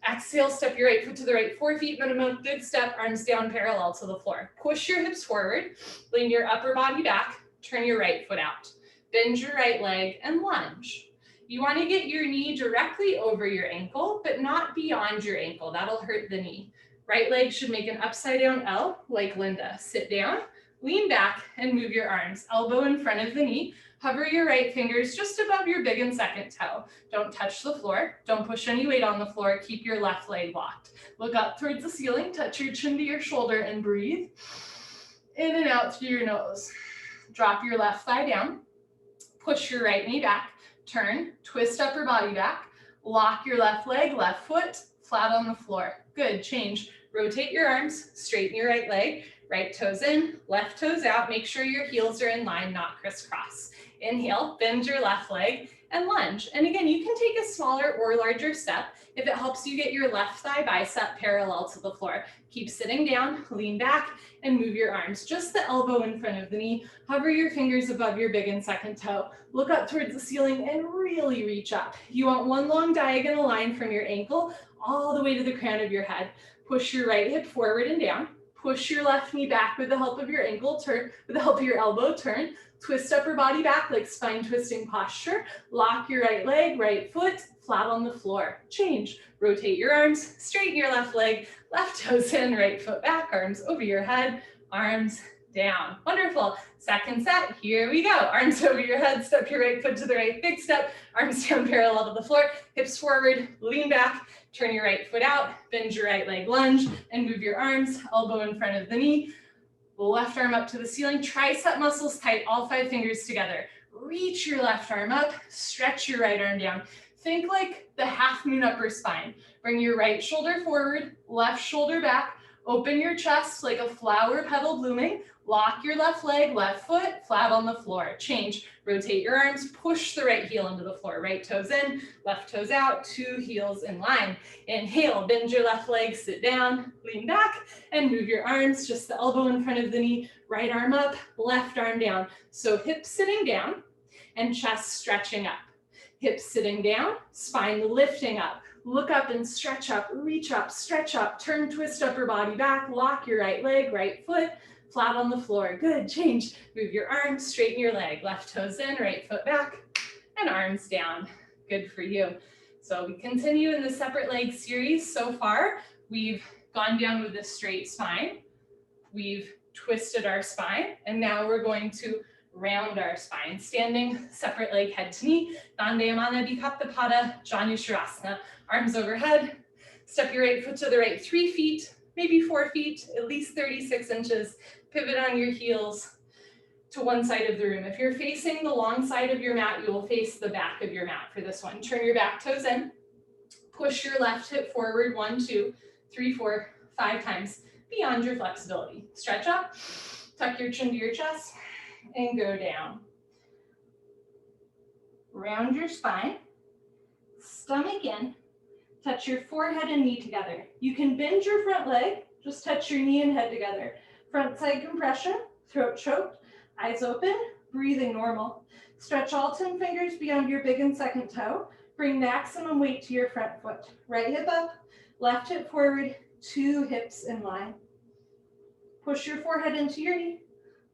Exhale, step your right foot to the right, 4 feet minimum, good step, arms down parallel to the floor. Push your hips forward, lean your upper body back, turn your right foot out. Bend your right leg and lunge. You want to get your knee directly over your ankle, but not beyond your ankle. That'll hurt the knee. Right leg should make an upside down L like Linda. Sit down, lean back, and move your arms. Elbow in front of the knee. Hover your right fingers just above your big and second toe. Don't touch the floor. Don't push any weight on the floor. Keep your left leg locked. Look up towards the ceiling. Touch your chin to your shoulder and breathe. In and out through your nose. Drop your left thigh down. Push your right knee back. Turn, twist upper body back. Lock your left leg, left foot, flat on the floor. Good, change. Rotate your arms, straighten your right leg. Right toes in, left toes out. Make sure your heels are in line, not crisscross. Inhale, bend your left leg and lunge. And again, you can take a smaller or larger step if it helps you get your left thigh bicep parallel to the floor. Keep sitting down, lean back, and move your arms. Just the elbow in front of the knee. Hover your fingers above your big and second toe. Look up towards the ceiling and really reach up. You want one long diagonal line from your ankle all the way to the crown of your head. Push your right hip forward and down. Push your left knee back with the help of your ankle, turn, with the help of your elbow, turn. Twist upper body back like spine twisting posture. Lock your right leg, right foot, flat on the floor. Change. Rotate your arms, straighten your left leg, left toes in, right foot back, arms over your head, arms down. Wonderful. Second set, here we go. Arms over your head, step your right foot to the right, big step, arms down parallel to the floor, hips forward, lean back, turn your right foot out, bend your right leg, lunge, and move your arms, elbow in front of the knee, left arm up to the ceiling, tricep muscles tight, all 5 fingers together. Reach your left arm up, stretch your right arm down. Think like the half moon upper spine. Bring your right shoulder forward, left shoulder back, open your chest like a flower petal blooming, lock your left leg, left foot, flat on the floor. Change, rotate your arms, push the right heel into the floor, right toes in, left toes out, 2 heels in line. Inhale, bend your left leg, sit down, lean back, and move your arms, just the elbow in front of the knee, right arm up, left arm down. So hips sitting down and chest stretching up. Hips sitting down, spine lifting up. Look up and stretch up, reach up, stretch up, turn, twist upper body back, lock your right leg, right foot, flat on the floor. Good, change. Move your arms, straighten your leg, left toes in, right foot back, and arms down. Good for you. So we continue in the separate leg series. So far, we've gone down with a straight spine. We've twisted our spine, and now we're going to round our spine. Standing, separate leg, head to knee, Dandayamana Bikaptapada, Janusharasana. Arms overhead, step your right foot to the right, 3 feet, maybe 4 feet, at least 36 inches. Pivot on your heels to one side of the room. If you're facing the long side of your mat, you will face the back of your mat for this one. Turn your back toes in, push your left hip forward, 1, 2, 3, 4, 5 times beyond your flexibility. Stretch up, tuck your chin to your chest, and go down. Round your spine, stomach in, touch your forehead and knee together. You can bend your front leg, just touch your knee and head together. Front side compression, throat choked, eyes open, breathing normal. Stretch all 10 fingers beyond your big and second toe. Bring maximum weight to your front foot. Right hip up, left hip forward, 2 hips in line. Push your forehead into your knee.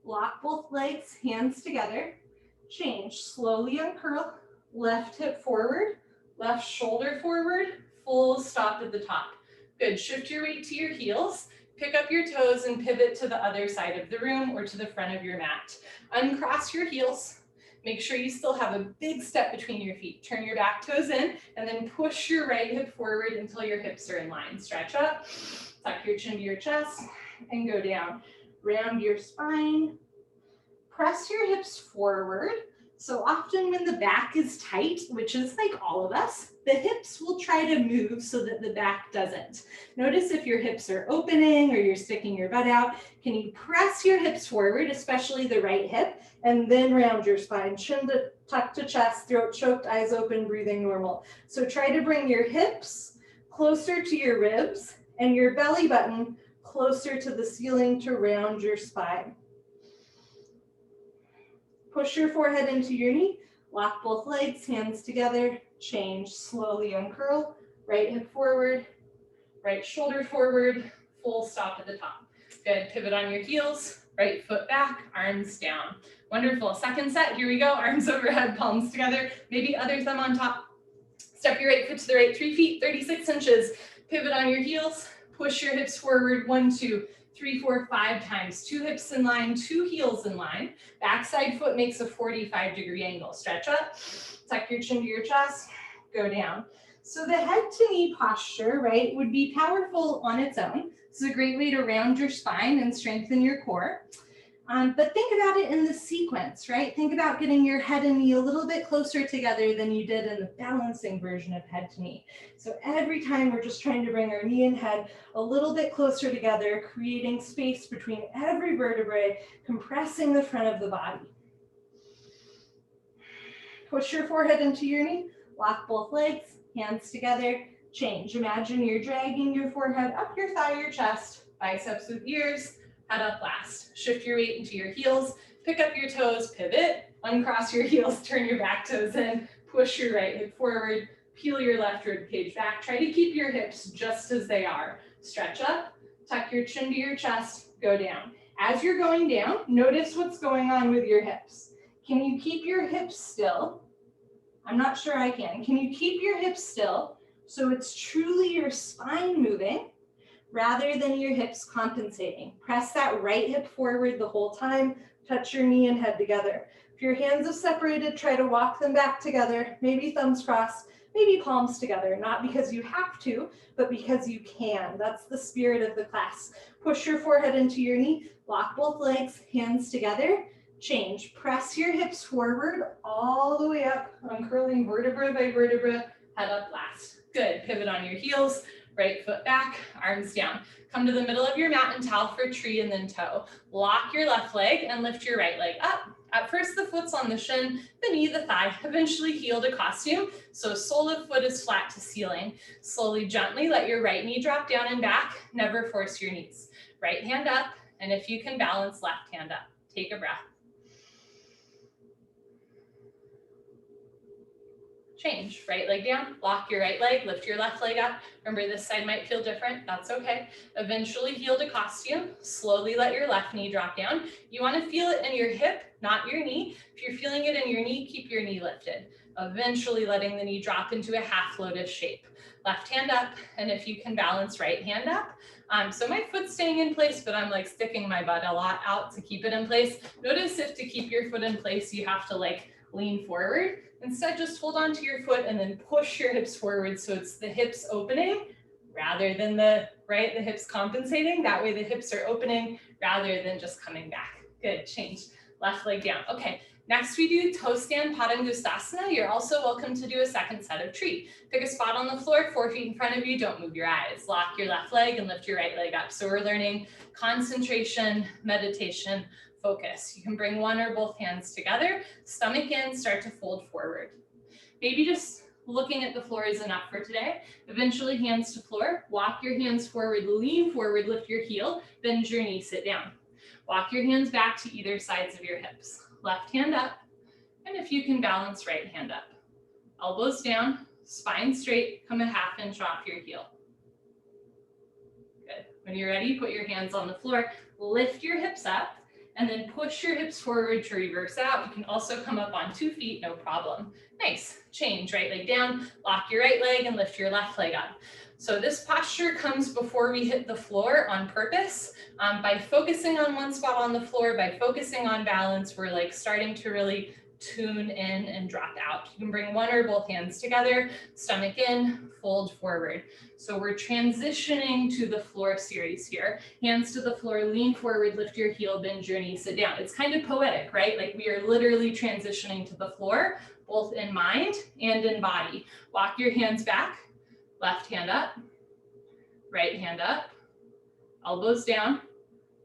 Lock both legs, hands together. Change, slowly uncurl, left hip forward, left shoulder forward, full stop at the top. Good, shift your weight to your heels, pick up your toes and pivot to the other side of the room or to the front of your mat. Uncross your heels, make sure you still have a big step between your feet. Turn your back toes in and then push your right hip forward until your hips are in line. Stretch up, tuck your chin to your chest and go down. Round your spine. Press your hips forward. So often when the back is tight, which is like all of us, the hips will try to move so that the back doesn't. Notice if your hips are opening or you're sticking your butt out, can you press your hips forward, especially the right hip, and then round your spine, chin to tuck to chest, throat choked, eyes open, breathing normal. So try to bring your hips closer to your ribs and your belly button closer to the ceiling to round your spine. Push your forehead into your knee, lock both legs, hands together, change, slowly uncurl, right hip forward, right shoulder forward, full stop at the top. Good, pivot on your heels, right foot back, arms down. Wonderful, second set, here we go, arms overhead, palms together, maybe other thumb on top. Step your right foot to the right, 3 feet, 36 inches. Pivot on your heels, push your hips forward, 1, 2, 3, 4, 5 times. 2 hips in line, 2 heels in line. Backside foot makes a 45-degree angle. Stretch up, tuck your chin to your chest, go down. So the head to knee posture, right, would be powerful on its own. This is a great way to round your spine and strengthen your core. But think about it in the sequence, right? Think about getting your head and knee a little bit closer together than you did in the balancing version of head to knee. So every time we're just trying to bring our knee and head a little bit closer together, creating space between every vertebrae, compressing the front of the body. Push your forehead into your knee, lock both legs, hands together, change. Imagine you're dragging your forehead up your thigh, your chest, biceps with ears, head up last. Shift your weight into your heels, pick up your toes, pivot, uncross your heels, turn your back toes in, push your right hip forward, peel your left rib cage back. Try to keep your hips just as they are. Stretch up, tuck your chin to your chest, go down. As you're going down, notice what's going on with your hips. Can you keep your hips still? I'm not sure I can. Can you keep your hips still so it's truly your spine moving rather than your hips compensating? Press that right hip forward the whole time. Touch your knee and head together. If your hands have separated, try to walk them back together. Maybe thumbs crossed, maybe palms together. Not because you have to, but because you can. That's the spirit of the class. Push your forehead into your knee. Lock both legs, hands together. Change. Press your hips forward all the way up, uncurling vertebra by vertebra, head up last. Good. Pivot on your heels. Right foot back, arms down. Come to the middle of your mat and towel for tree and then toe. Lock your left leg and lift your right leg up. At first, the foot's on the shin, the knee, the thigh, eventually heel to costume. So sole of foot is flat to ceiling. Slowly, gently let your right knee drop down and back. Never force your knees. Right hand up, and if you can balance, left hand up. Take a breath. Change, right leg down, lock your right leg, lift your left leg up. Remember, this side might feel different, that's okay. Eventually heel to costume, slowly let your left knee drop down. You wanna feel it in your hip, not your knee. If you're feeling it in your knee, keep your knee lifted. Eventually letting the knee drop into a half lotus shape. Left hand up, and if you can balance, right hand up. So my foot's staying in place, but I'm like sticking my butt a lot out to keep it in place. Notice if to keep your foot in place, you have to like lean forward. Instead, just hold on to your foot and then push your hips forward so it's the hips opening rather than the hips compensating. That way the hips are opening rather than just coming back. Good, change. Left leg down. Okay, next we do toe stand Padangusthasana. You're also welcome to do a second set of tree. Pick a spot on the floor, 4 feet in front of you, don't move your eyes. Lock your left leg and lift your right leg up. So we're learning concentration, meditation, focus. You can bring one or both hands together, stomach in, start to fold forward. Maybe just looking at the floor is enough for today. Eventually hands to floor, walk your hands forward, lean forward, lift your heel, bend your knee, sit down. Walk your hands back to either sides of your hips. Left hand up, and if you can balance, right hand up. Elbows down, spine straight, come a ½ inch off your heel. Good. When you're ready, put your hands on the floor, lift your hips up, and then push your hips forward to reverse out. You can also come up on 2 feet, no problem. Nice. Change, right leg down, lock your right leg and lift your left leg up. So this posture comes before we hit the floor on purpose. By focusing on one spot on the floor, by focusing on balance, we're like starting to really tune in and drop out. You can bring one or both hands together, stomach in, fold forward. So we're transitioning to the floor series here. Hands to the floor, lean forward, lift your heel, bend your knee, sit down. It's kind of poetic, right? Like we are literally transitioning to the floor, both in mind and in body. Walk your hands back, left hand up, right hand up, elbows down,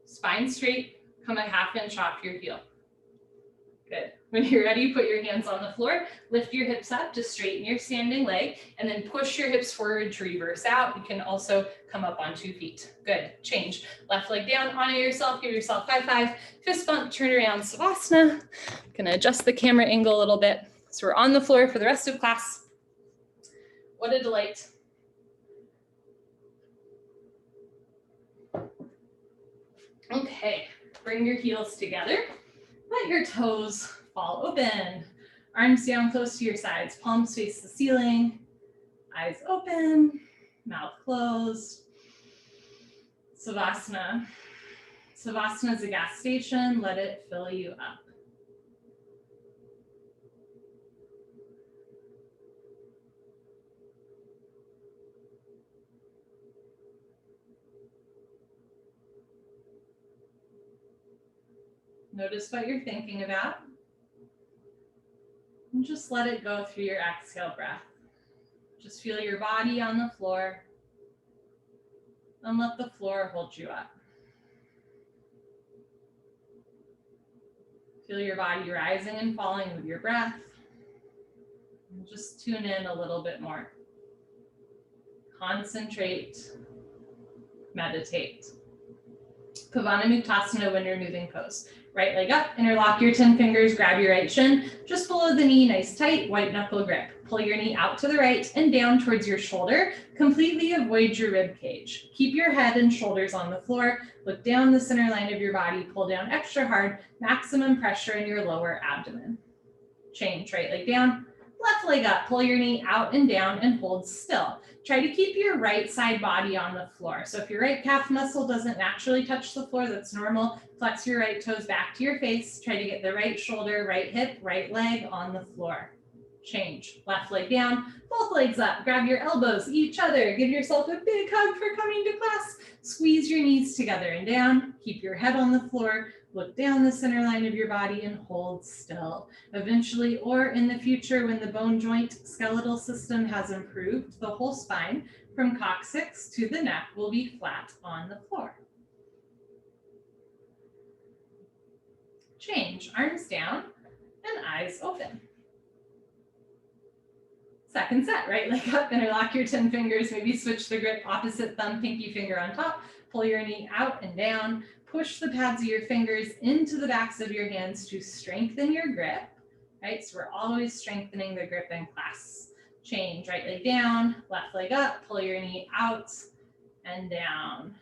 spine straight, come a ½ inch off your heel. Good. When you're ready, put your hands on the floor, lift your hips up to straighten your standing leg, and then push your hips forward to reverse out. You can also come up on 2 feet. Good. Change. Left leg down, honor yourself, give yourself high five, fist bump, turn around, Savasana. Gonna adjust the camera angle a little bit. So we're on the floor for the rest of class. What a delight. Okay, bring your heels together. Let your toes fall open. Arms down close to your sides, palms face the ceiling, eyes open, mouth closed. Savasana. Savasana is a gas station. Let it fill you up. Notice what you're thinking about. And just let it go through your exhale breath. Just feel your body on the floor. And let the floor hold you up. Feel your body rising and falling with your breath. And just tune in a little bit more. Concentrate. Meditate. Pavanamuktasana when you're moving pose. Right leg up, interlock your 10 fingers, grab your right shin, just below the knee, nice tight, white knuckle grip. Pull your knee out to the right and down towards your shoulder. Completely avoid your rib cage. Keep your head and shoulders on the floor. Look down the center line of your body, pull down extra hard, maximum pressure in your lower abdomen. Change, right leg down, left leg up, pull your knee out and down and hold still. Try to keep your right side body on the floor. So if your right calf muscle doesn't naturally touch the floor, that's normal. Flex your right toes back to your face. Try to get the right shoulder, right hip, right leg on the floor. Change. Left leg down, both legs up. Grab your elbows, each other. Give yourself a big hug for coming to class. Squeeze your knees together and down. Keep your head on the floor. Look down the center line of your body and hold still. Eventually, or in the future, when the bone joint skeletal system has improved, the whole spine from coccyx to the neck will be flat on the floor. Change, arms down and eyes open. Second set, right leg up, interlock your 10 fingers, maybe switch the grip, opposite thumb, pinky finger on top, pull your knee out and down, push the pads of your fingers into the backs of your hands to strengthen your grip, right? So we're always strengthening the grip in class. Change, right leg down, left leg up, pull your knee out and down.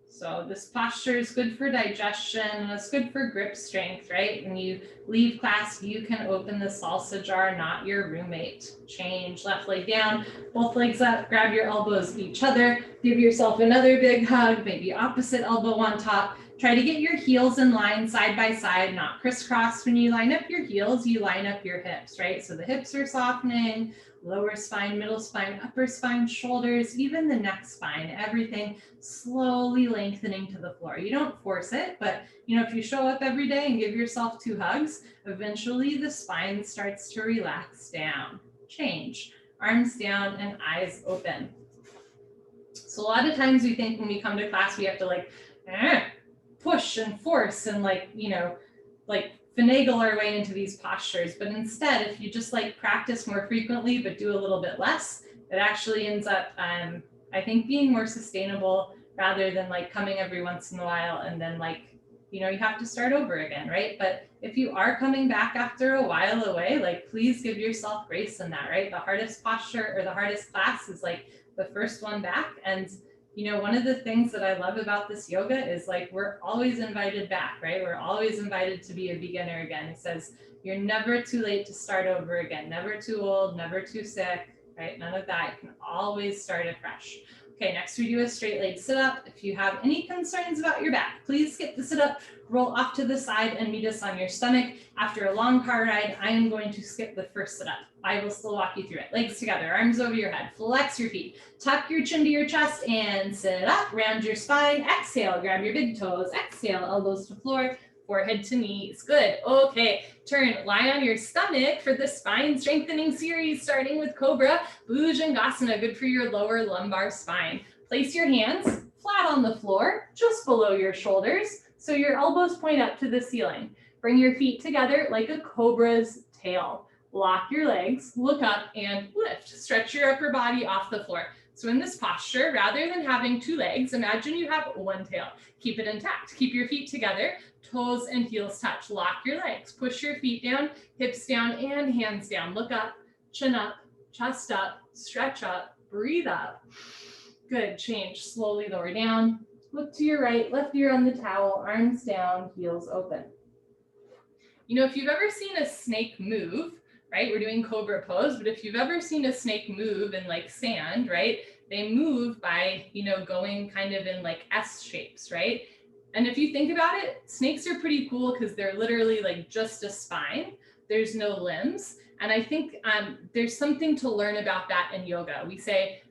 So this posture is good for digestion, and it's good for grip strength, right? When you leave class, you can open the salsa jar, not your roommate. Change, left leg down, both legs up, grab your elbows each other, give yourself another big hug, maybe opposite elbow on top. Try to get your heels in line side by side, not crisscross. When you line up your heels, you line up your hips, right? So the hips are softening, lower spine, middle spine, upper spine, shoulders, even the neck spine, everything slowly lengthening to the floor. You don't force it, but if you show up every day and give yourself 2 hugs, eventually the spine starts to relax down. Change, arms down and eyes open. So a lot of times we think when we come to class, we have to push and force and like, like finagle our way into these postures. But instead, if you just like practice more frequently, but do a little bit less, it actually ends up, I think, being more sustainable rather than like coming every once in a while and then like, you have to start over again, right? But if you are coming back after a while away, like please give yourself grace in that, right? The hardest posture or the hardest class is like the first one back. And one of the things that I love about this yoga is like, we're always invited back, right? We're always invited to be a beginner again. It says, you're never too late to start over again, never too old, never too sick, right? None of that. You can always start afresh. Okay, next we do a straight leg sit up. If you have any concerns about your back, please skip the sit up, roll off to the side and meet us on your stomach. After a long car ride, I am going to skip the first sit up. I will still walk you through it. Legs together, arms over your head, flex your feet, tuck your chin to your chest and sit up, round your spine, exhale, grab your big toes, exhale, elbows to floor, forehead to knees. Good. Okay, turn, lie on your stomach for the spine strengthening series, starting with Cobra, Bhujangasana, good for your lower lumbar spine. Place your hands flat on the floor, just below your shoulders, so your elbows point up to the ceiling. Bring your feet together like a cobra's tail. Lock your legs, look up and lift. Stretch your upper body off the floor. So in this posture, rather than having two legs, imagine you have one tail. Keep it intact. Keep your feet together, toes and heels touch. Lock your legs, push your feet down, hips down and hands down. Look up, chin up, chest up, stretch up, breathe up. Good, change, slowly lower down. Look to your right, left ear on the towel, arms down, heels open. If you've ever seen a snake move, right? We're doing cobra pose, but if you've ever seen a snake move in like sand, right? They move by, going kind of in like S shapes, right? And if you think about it, snakes are pretty cool because they're literally like just a spine. There's no limbs. And I think there's something to learn about that in yoga. We say,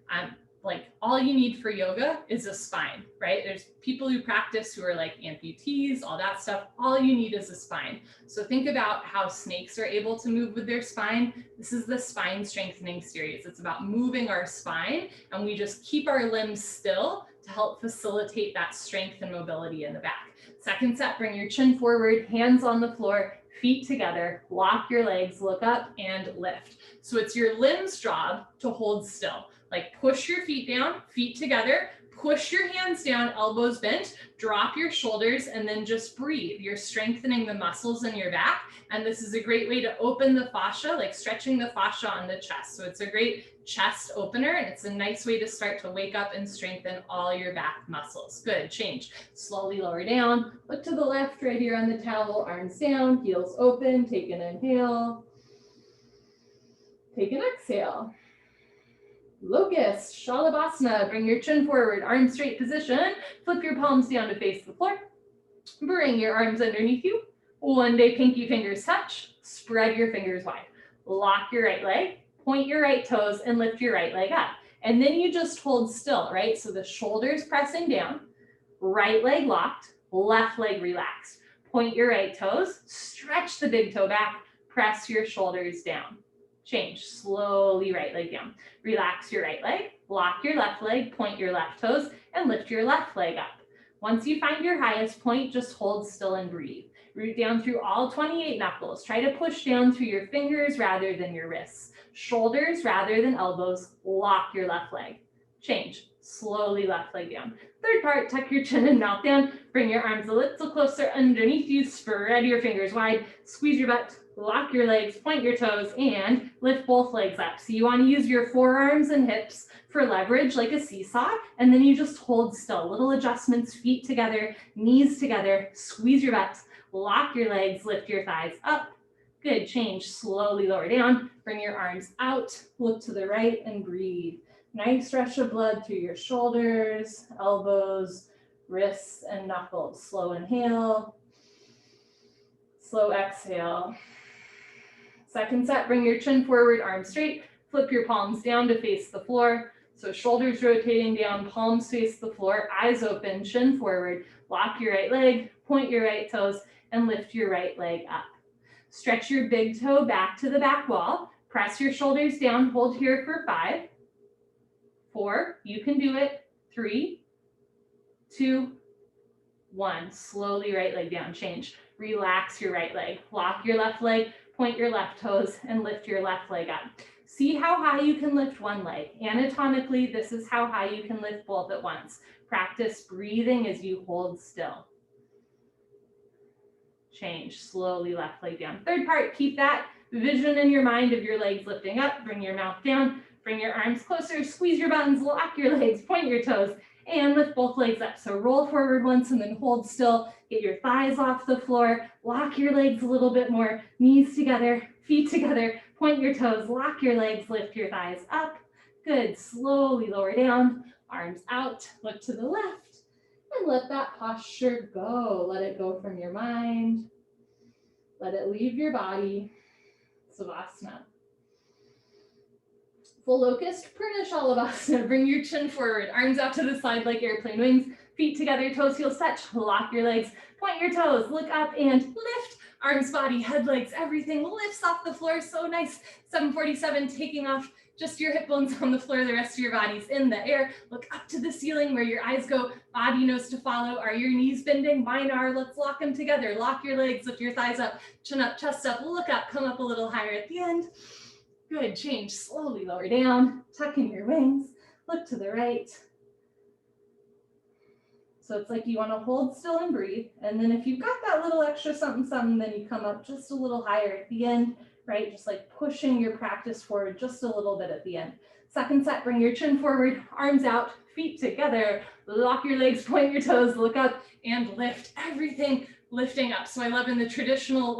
like all you need for yoga is a spine, right? There's people who practice who are like amputees, all that stuff. All you need is a spine. So think about how snakes are able to move with their spine. This is the spine strengthening series. It's about moving our spine and we just keep our limbs still to help facilitate that strength and mobility in the back. Second set, bring your chin forward, hands on the floor, feet together, lock your legs, look up and lift. So it's your limbs' job to hold still. Like push your feet down, feet together, push your hands down, elbows bent, drop your shoulders, and then just breathe. You're strengthening the muscles in your back. And this is a great way to open the fascia, like stretching the fascia on the chest. So it's a great chest opener, and it's a nice way to start to wake up and strengthen all your back muscles. Good, change. Slowly lower down, look to the left, right here on the towel, arms down, heels open, take an inhale, take an exhale. Locust, Shalabhasana, bring your chin forward, arms straight position, flip your palms down to face the floor, bring your arms underneath you, one day pinky fingers touch, spread your fingers wide, lock your right leg, point your right toes and lift your right leg up. And then you just hold still, right? So the shoulders pressing down, right leg locked, left leg relaxed. Point your right toes, stretch the big toe back, press your shoulders down. Change, slowly right leg down. Relax your right leg, lock your left leg, point your left toes, and lift your left leg up. Once you find your highest point, just hold still and breathe. Root down through all 28 knuckles. Try to push down through your fingers rather than your wrists. Shoulders rather than elbows. Lock your left leg. Change, slowly left leg down. Third part, tuck your chin and mouth down. Bring your arms a little closer underneath you. Spread your fingers wide. Squeeze your butt. Lock your legs, point your toes, and lift both legs up. So you want to use your forearms and hips for leverage like a seesaw, and then you just hold still. Little adjustments, feet together, knees together, squeeze your butt, lock your legs, lift your thighs up. Good, change, slowly lower down, bring your arms out, look to the right and breathe. Nice rush of blood through your shoulders, elbows, wrists, and knuckles. Slow inhale, slow exhale. Second set, bring your chin forward, arms straight, flip your palms down to face the floor. So shoulders rotating down, palms face the floor, eyes open, chin forward, lock your right leg, point your right toes, and lift your right leg up. Stretch your big toe back to the back wall, press your shoulders down, hold here for 5, 4, you can do it, 3, 2, 1. Slowly right leg down, change. Relax your right leg. Lock your left leg, point your left toes, and lift your left leg up. See how high you can lift one leg. Anatomically, this is how high you can lift both at once. Practice breathing as you hold still. Change, slowly left leg down. Third part, keep that vision in your mind of your legs lifting up. Bring your mouth down, bring your arms closer, squeeze your buttons, lock your legs, point your toes, and lift both legs up. So roll forward once and then hold still. Get your thighs off the floor, lock your legs a little bit more, knees together, feet together, point your toes, lock your legs, lift your thighs up. Good, slowly lower down, arms out, look to the left, and let that posture go. Let it go from your mind. Let it leave your body. Savasana. Full locust, Purna Shalabhasana. Bring your chin forward, arms out to the side like airplane wings, feet together, toes heels touch, lock your legs, point your toes, look up and lift. Arms, body, head, legs, everything lifts off the floor. So nice. 747, taking off just your hip bones on the floor, the rest of your body's in the air. Look up to the ceiling where your eyes go, body knows to follow. Are your knees bending? Mine are. Let's lock them together. Lock your legs, lift your thighs up, chin up, chest up, look up, come up a little higher at the end. Good, change, slowly lower down, tuck in your wings, look to the right. So it's like you want to hold still and breathe. And then if you've got that little extra something, then you come up just a little higher at the end, right? Just like pushing your practice forward just a little bit at the end. Second set, bring your chin forward, arms out, feet together, lock your legs, point your toes, look up and lift, everything lifting up. So I love in the traditional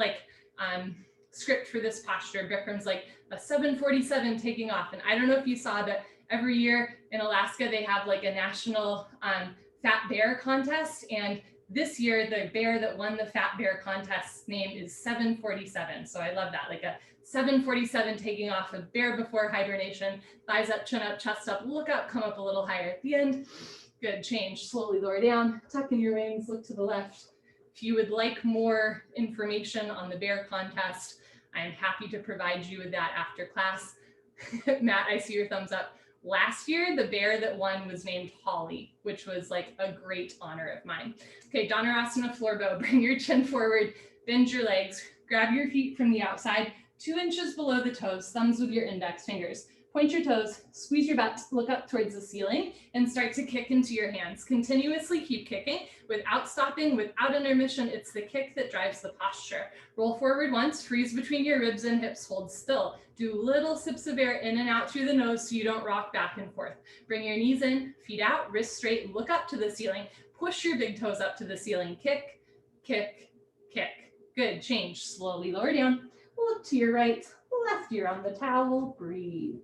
script for this posture, Bikram's like a 747 taking off. And I don't know if you saw that every year in Alaska, they have like a national fat bear contest. And this year, the bear that won the fat bear contest's name is 747. So I love that, like a 747 taking off, a bear before hibernation, thighs up, chin up, chest up, look up, come up a little higher at the end. Good, change, slowly lower down, tuck in your wings, look to the left. If you would like more information on the bear contest, I'm happy to provide you with that after class. Matt, I see your thumbs up. Last year, the bear that won was named Holly, which was like a great honor of mine. Okay, Dhanurasana floor bow. Bring your chin forward, bend your legs, grab your feet from the outside, 2 inches below the toes, thumbs with your index fingers. Point your toes, squeeze your butt, look up towards the ceiling, and start to kick into your hands. Continuously keep kicking without stopping, without intermission. It's the kick that drives the posture. Roll forward once, freeze between your ribs and hips, hold still. Do little sips of air in and out through the nose so you don't rock back and forth. Bring your knees in, feet out, wrists straight, look up to the ceiling. Push your big toes up to the ceiling. Kick, kick, kick. Good, change. Slowly lower down. Look to your right, left ear on the towel, breathe.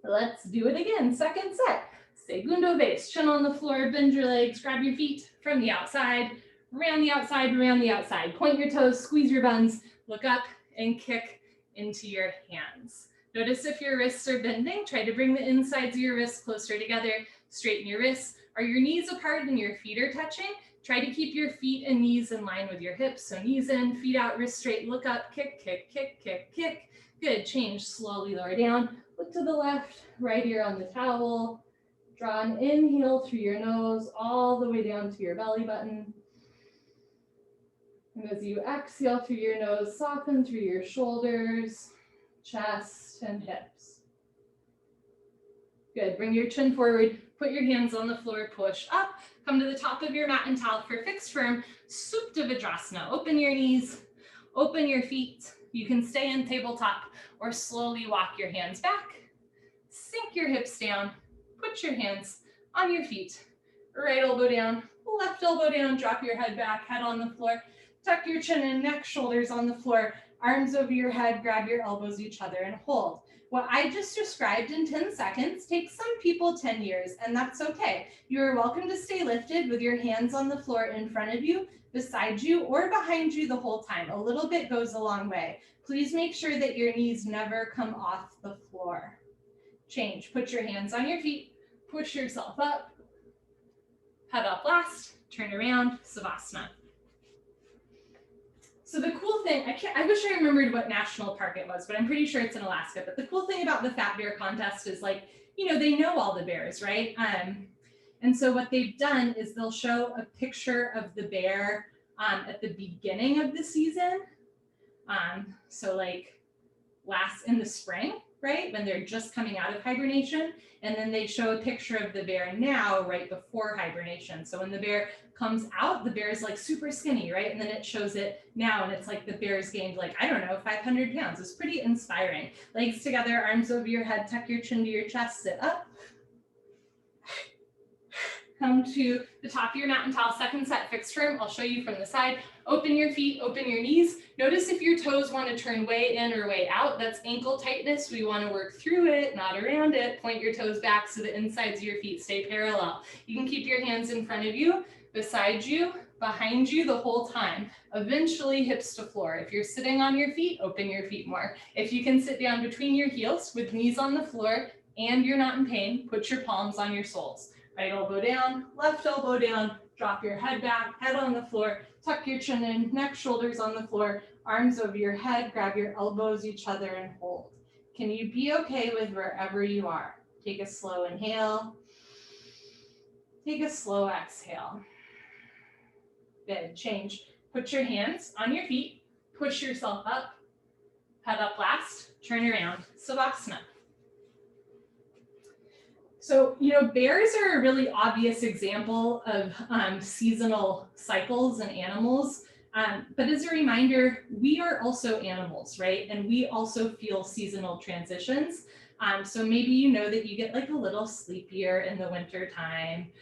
Let's do it again. Second set. Segundo base. Chin on the floor, bend your legs, grab your feet from the outside, around the outside, around the outside. Point your toes, squeeze your buns, look up and kick into your hands. Notice if your wrists are bending, try to bring the insides of your wrists closer together, straighten your wrists. Are your knees apart and your feet are touching? Try to keep your feet and knees in line with your hips. So knees in, feet out, wrists straight, look up, kick, kick, kick, kick, kick. Good, change, slowly lower down. Look to the left, right ear on the towel. Draw an inhale through your nose all the way down to your belly button. And as you exhale through your nose, soften through your shoulders, chest, and hips. Good, bring your chin forward, put your hands on the floor, push up, come to the top of your mat and towel for fixed firm, Supta Vajrasana. Open your knees, open your feet. You can stay in tabletop or slowly walk your hands back. Sink your hips down, put your hands on your feet. Right elbow down, left elbow down, drop your head back, head on the floor. Tuck your chin and neck, shoulders on the floor, arms over your head, grab your elbows each other and hold. What I just described in 10 seconds takes some people 10 years, and that's okay. You are welcome to stay lifted with your hands on the floor in front of you, beside you, or behind you the whole time. A little bit goes a long way. Please make sure that your knees never come off the floor. Change, put your hands on your feet, push yourself up, head up last, turn around, Savasana. So the cool thing, I wish I remembered what national park it was, but I'm pretty sure it's in Alaska. But the cool thing about the Fat Bear contest is, like, you know, they know all the bears, right? And so what they've done is they'll show a picture of the bear at the beginning of the season. So like in the spring, right? When they're just coming out of hibernation. And then they show a picture of the bear now right before hibernation. So when the bear comes out, the bear is like super skinny, right? And then it shows it now and it's like the bear's gained like, I don't know, 500 pounds. It's pretty inspiring. Legs together, arms over your head, tuck your chin to your chest, sit up. Come to the top of your mat and towel, second set, fixed firm. I'll show you from the side. Open your feet, open your knees. Notice if your toes want to turn way in or way out. That's ankle tightness. We want to work through it, not around it. Point your toes back so the insides of your feet stay parallel. You can keep your hands in front of you, beside you, behind you the whole time. Eventually hips to floor. If you're sitting on your feet, open your feet more. If you can sit down between your heels with knees on the floor and you're not in pain, put your palms on your soles. Right elbow down, left elbow down, drop your head back, head on the floor, tuck your chin in, neck, shoulders on the floor, arms over your head, grab your elbows each other and hold. Can you be okay with wherever you are? Take a slow inhale, take a slow exhale. Good, change. Put your hands on your feet, push yourself up, head up last, turn around, Savasana. So, bears are a really obvious example of seasonal cycles and animals. But as a reminder, we are also animals, right? And we also feel seasonal transitions. So maybe you know that you get like a little sleepier in the winter time,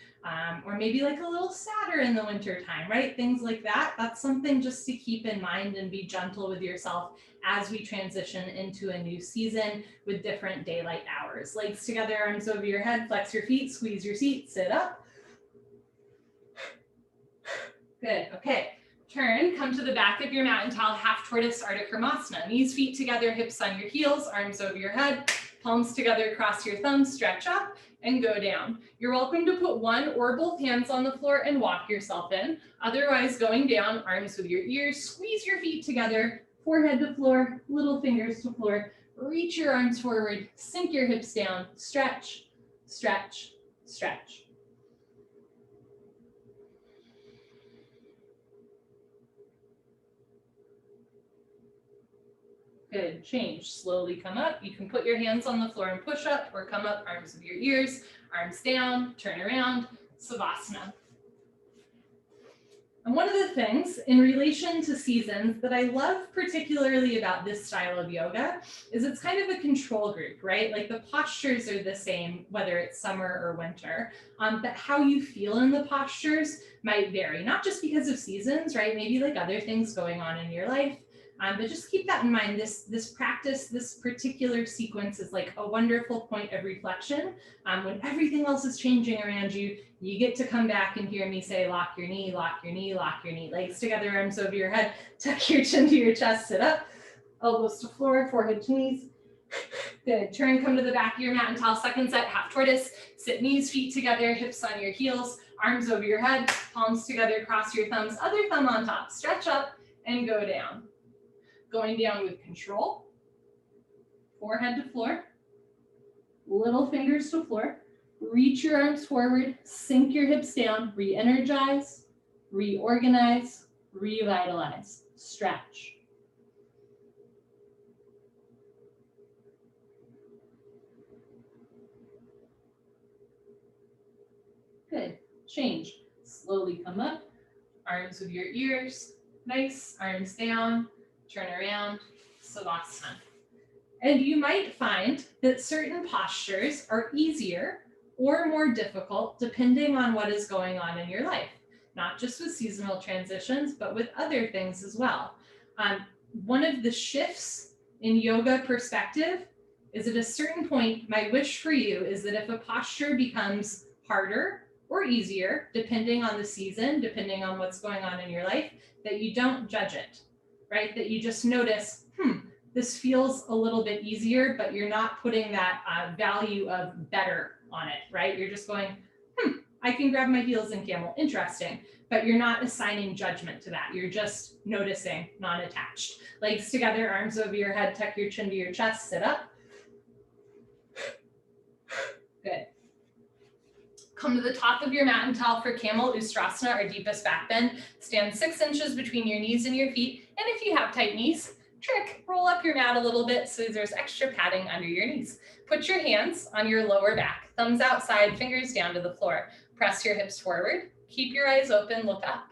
or maybe like a little sadder in the winter time, right? Things like that. That's something just to keep in mind and be gentle with yourself as we transition into a new season with different daylight hours. Legs together, arms over your head, flex your feet, squeeze your seat, sit up. Good, okay. Turn, come to the back of your mat and towel, half tortoise, Ardha Karmasana. Knees, feet together, hips on your heels, arms over your head, palms together across your thumbs, stretch up and go down. You're welcome to put one or both hands on the floor and walk yourself in. Otherwise, going down, arms with your ears, squeeze your feet together, forehead to floor, little fingers to floor, reach your arms forward, sink your hips down, stretch, stretch, stretch. Good, change, slowly come up. You can put your hands on the floor and push up or come up, arms with your ears, arms down, turn around, Savasana. And one of the things in relation to seasons that I love particularly about this style of yoga is it's kind of a control group, right? Like the postures are the same, whether it's summer or winter, but how you feel in the postures might vary, not just because of seasons, right? Maybe like other things going on in your life. But just keep that in mind. This practice, this particular sequence is like a wonderful point of reflection. When everything else is changing around you, you get to come back and hear me say, lock your knee, lock your knee, lock your knee. Legs together, arms over your head, tuck your chin to your chest, sit up, elbows to floor, forehead to knees. Good, turn, come to the back of your mat and towel, second set, half tortoise. Sit knees, feet together, hips on your heels, arms over your head, palms together, cross your thumbs, other thumb on top, stretch up and go down. Going down with control, forehead to floor, little fingers to floor, reach your arms forward, sink your hips down, re-energize, reorganize, revitalize, stretch. Good, change, slowly come up, arms with your ears, nice, arms down, turn around, Savasana. And you might find that certain postures are easier or more difficult depending on what is going on in your life, not just with seasonal transitions, but with other things as well. One of the shifts in yoga perspective is at a certain point, my wish for you is that if a posture becomes harder or easier, depending on the season, depending on what's going on in your life, that you don't judge it. Right? That you just notice, this feels a little bit easier, but you're not putting that value of better on it, right? You're just going, I can grab my heels in camel, interesting. But you're not assigning judgment to that. You're just noticing, non-attached. Legs together, arms over your head, tuck your chin to your chest, sit up. Good. Come to the top of your mat and towel for Camel Ustrasana, or deepest back bend. Stand 6 inches between your knees and your feet. And if you have tight knees, trick, roll up your mat a little bit so there's extra padding under your knees. Put your hands on your lower back, thumbs outside, fingers down to the floor. Press your hips forward. Keep your eyes open, look up.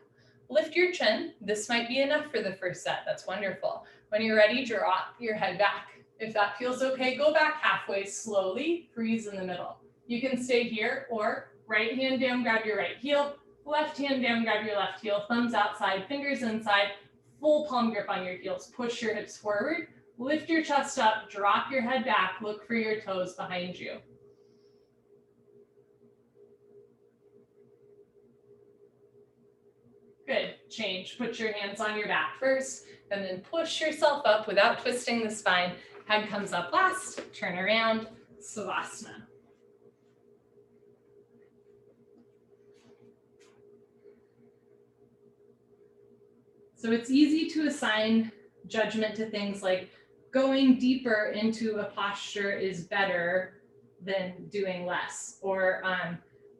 Lift your chin. This might be enough for the first set. That's wonderful. When you're ready, drop your head back. If that feels okay, go back halfway slowly. Freeze in the middle. You can stay here, or right hand down, grab your right heel. Left hand down, grab your left heel. Thumbs outside, fingers inside. Full palm grip on your heels. Push your hips forward. Lift your chest up. Drop your head back. Look for your toes behind you. Good. Change. Put your hands on your back first, and then push yourself up without twisting the spine. Head comes up last. Turn around. Savasana. So it's easy to assign judgment to things like going deeper into a posture is better than doing less, or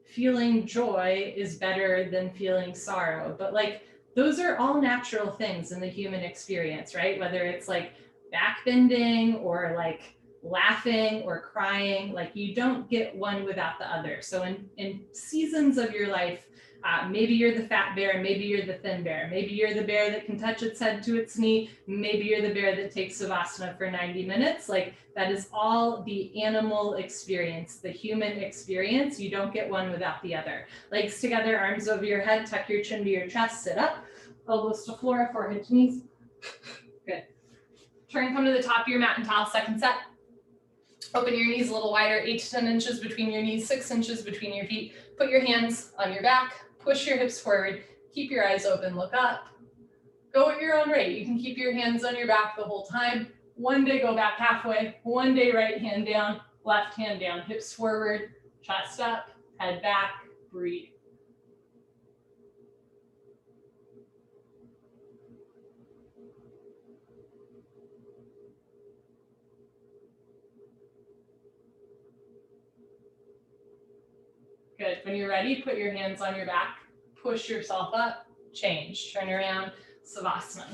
feeling joy is better than feeling sorrow. But like, those are all natural things in the human experience, right? Whether it's like back bending or like laughing or crying, like you don't get one without the other. So in seasons of your life, maybe you're the fat bear, maybe you're the thin bear, maybe you're the bear that can touch its head to its knee, maybe you're the bear that takes Savasana for 90 minutes. Like, that is all the animal experience, the human experience. You don't get one without the other. Legs together, arms over your head, tuck your chin to your chest, sit up, elbows to floor, forehead to knees. Good. Turn, come to the top of your mat and towel, second set. Open your knees a little wider, 8 to 10 inches between your knees, 6 inches between your feet. Put your hands on your back, push your hips forward, keep your eyes open, look up. Go at your own rate. You can keep your hands on your back the whole time. One day go back halfway, one day right hand down, left hand down, hips forward, chest up, head back, breathe. Good. When you're ready, put your hands on your back, push yourself up, change, turn around, Savasana.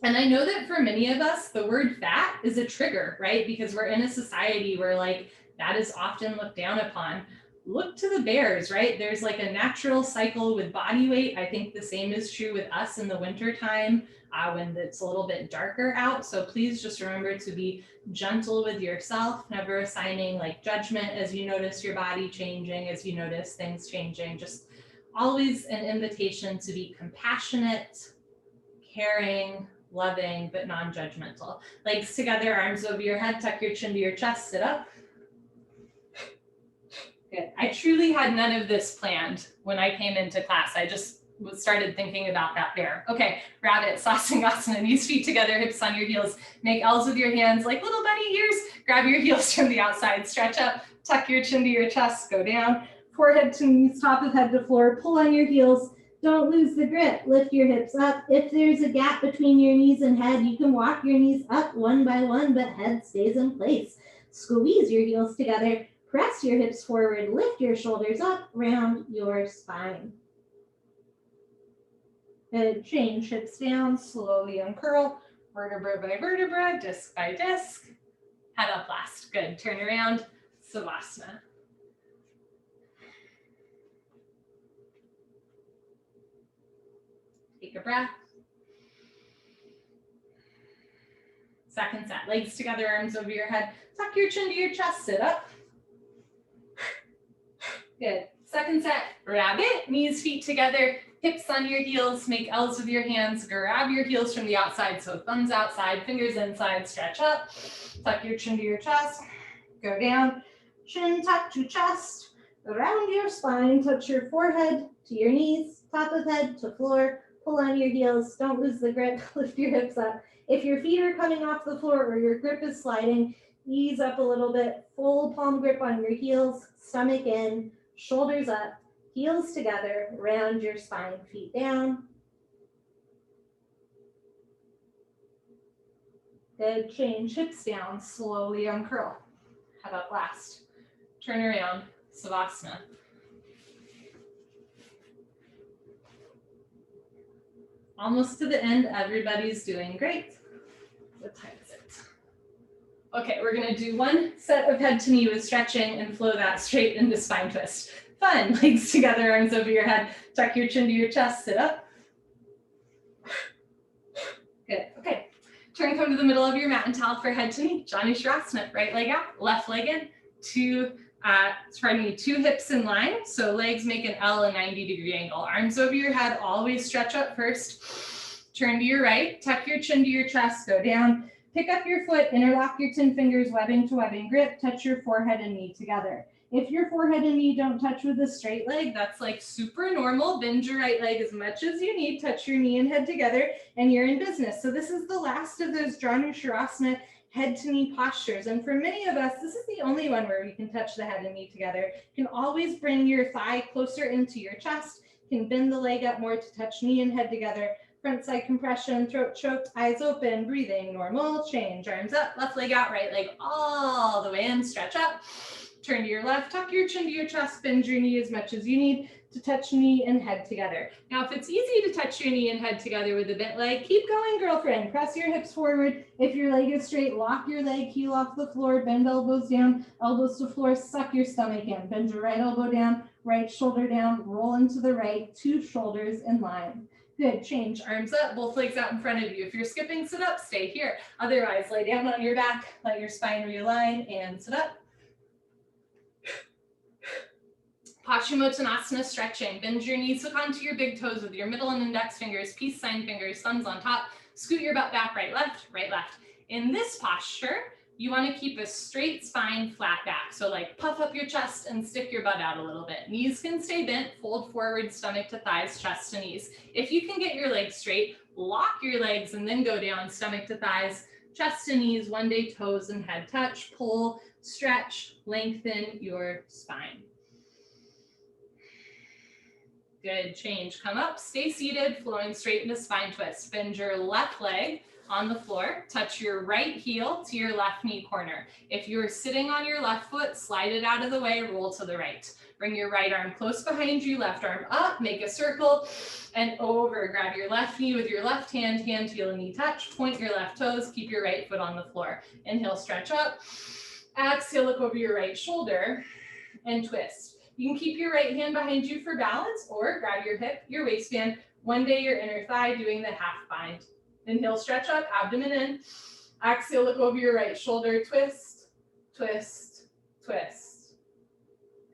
And I know that for many of us, the word fat is a trigger, right? Because we're in a society where like that is often looked down upon. Look to the bears, right? There's like a natural cycle with body weight. I think the same is true with us in the winter time when it's a little bit darker out. So please just remember to be gentle with yourself, never assigning like judgment as you notice your body changing, as you notice things changing. Just always an invitation to be compassionate, caring, loving, but non-judgmental. Legs together, arms over your head, tuck your chin to your chest, sit up. Good. I truly had none of this planned when I came into class. I just started thinking about that bear. Okay, rabbit, Sasangasana, knees, feet together, hips on your heels. Make L's with your hands like little bunny ears. Grab your heels from the outside, stretch up, tuck your chin to your chest, go down. Forehead to knees, top of head to floor, pull on your heels. Don't lose the grip, lift your hips up. If there's a gap between your knees and head, you can walk your knees up one by one, but head stays in place. Squeeze your heels together, press your hips forward, lift your shoulders up, round your spine. Good, change, hips down, slowly uncurl, vertebra by vertebra, disc by disc. Head up last, good, turn around, Savasana. Take a breath. Second set, legs together, arms over your head. Tuck your chin to your chest, sit up. Good. Second set, rabbit, knees, feet together, hips on your heels, make L's with your hands, grab your heels from the outside, so thumbs outside, fingers inside, stretch up, tuck your chin to your chest, go down, chin tuck to chest, around your spine, touch your forehead to your knees, top of head to floor, pull on your heels, don't lose the grip, lift your hips up. If your feet are coming off the floor or your grip is sliding, ease up a little bit, full palm grip on your heels, stomach in, shoulders up, heels together, round your spine, feet down. Good, change, hips down, slowly uncurl. Head up last. turn around, Savasana. Almost to the end, everybody's doing great. What time is it? Okay, we're gonna do one set of head to knee with stretching and flow that straight into spine twist. Fun, legs together, arms over your head, tuck your chin to your chest, sit up. Good, okay. Turn, come to the middle of your mat and towel for head to knee. Janu Shavasana, right leg out, left leg in, two hips in line. So legs make an L, a 90-degree angle. Arms over your head, always stretch up first. Turn to your right, tuck your chin to your chest, go down. Pick up your foot, interlock your 10 fingers, webbing to webbing grip, touch your forehead and knee together. If your forehead and knee don't touch with a straight leg, that's like super normal. Bend your right leg as much as you need, touch your knee and head together, and you're in business. So this is the last of those Janu Shavasana head to knee postures. And for many of us, this is the only one where we can touch the head and knee together. You can always bring your thigh closer into your chest, you can bend the leg up more to touch knee and head together. Front side compression, throat choked, eyes open, breathing, normal, change, arms up, left leg out, right leg all the way in, stretch up. Turn to your left, tuck your chin to your chest, bend your knee as much as you need to touch knee and head together. Now, if it's easy to touch your knee and head together with a bent leg, keep going, girlfriend. Press your hips forward. If your leg is straight, lock your leg, heel off the floor, bend elbows down, elbows to floor, suck your stomach in. Bend your right elbow down, right shoulder down, roll into the right, two shoulders in line. Good, change, arms up, both legs out in front of you. If you're skipping, sit up, stay here. Otherwise, lay down on your back, let your spine realign and sit up. Paschimottanasana stretching. Bend your knees, hook onto your big toes with your middle and index fingers, peace sign fingers, thumbs on top. Scoot your butt back, right, left, right, left. In this posture, you want to keep a straight spine, flat back. So like puff up your chest and stick your butt out a little bit. Knees can stay bent, fold forward, stomach to thighs, chest to knees. If you can get your legs straight, lock your legs and then go down, stomach to thighs, chest to knees, one day toes and head touch, pull, stretch, lengthen your spine. Good, change, come up, stay seated, flowing straight into spine twist. Bend your left leg on the floor, touch your right heel to your left knee corner. If you're sitting on your left foot, slide it out of the way, roll to the right. Bring your right arm close behind you, left arm up, make a circle, and over. Grab your left knee with your left hand, hand, heel, and knee touch. Point your left toes, keep your right foot on the floor. Inhale, stretch up. Exhale, look over your right shoulder and twist. You can keep your right hand behind you for balance or grab your hip, your waistband, one day your inner thigh doing the half bind. Inhale, stretch up, abdomen in. Exhale, look over your right shoulder, twist, twist, twist.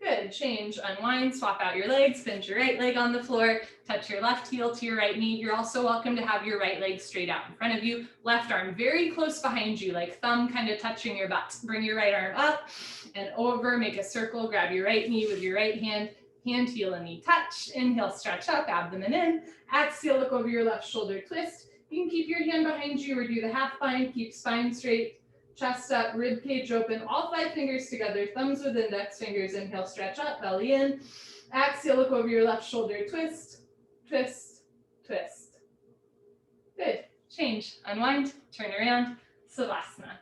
Good, change, unwind, swap out your legs, bend your right leg on the floor, touch your left heel to your right knee. You're also welcome to have your right leg straight out in front of you. Left arm very close behind you, like thumb kind of touching your butt. Bring your right arm up and over, make a circle, grab your right knee with your right hand, hand, heel, and knee touch. Inhale, stretch up, abdomen in. Exhale, look over your left shoulder, twist. You can keep your hand behind you or do the half bind, keep spine straight, chest up, rib cage open, all 5 fingers together, thumbs with index fingers. Inhale, stretch up, belly in. Exhale, look over your left shoulder, twist, twist, twist. Good, change, unwind, turn around, Savasana.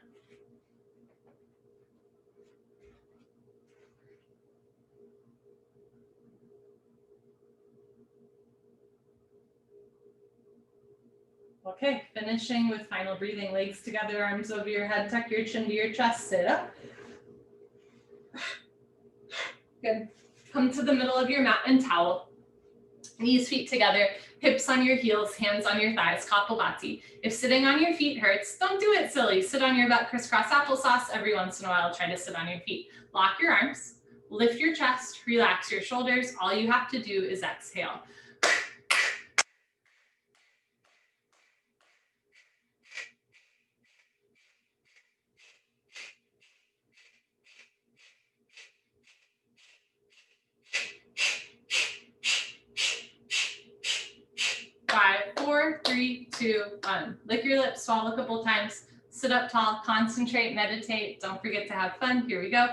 Okay, finishing with final breathing, legs together, arms over your head, tuck your chin to your chest, sit up. Good. Come to the middle of your mat and towel. Knees, feet together, hips on your heels, hands on your thighs, Kapalabhati. If sitting on your feet hurts, don't do it silly. Sit on your butt, crisscross applesauce. Every once in a while, try to sit on your feet. Lock your arms, lift your chest, relax your shoulders. All you have to do is exhale. Five, 4, 3, 2, 1. Lick your lips, swallow a couple times, sit up tall, concentrate, meditate. Don't forget to have fun. Here we go.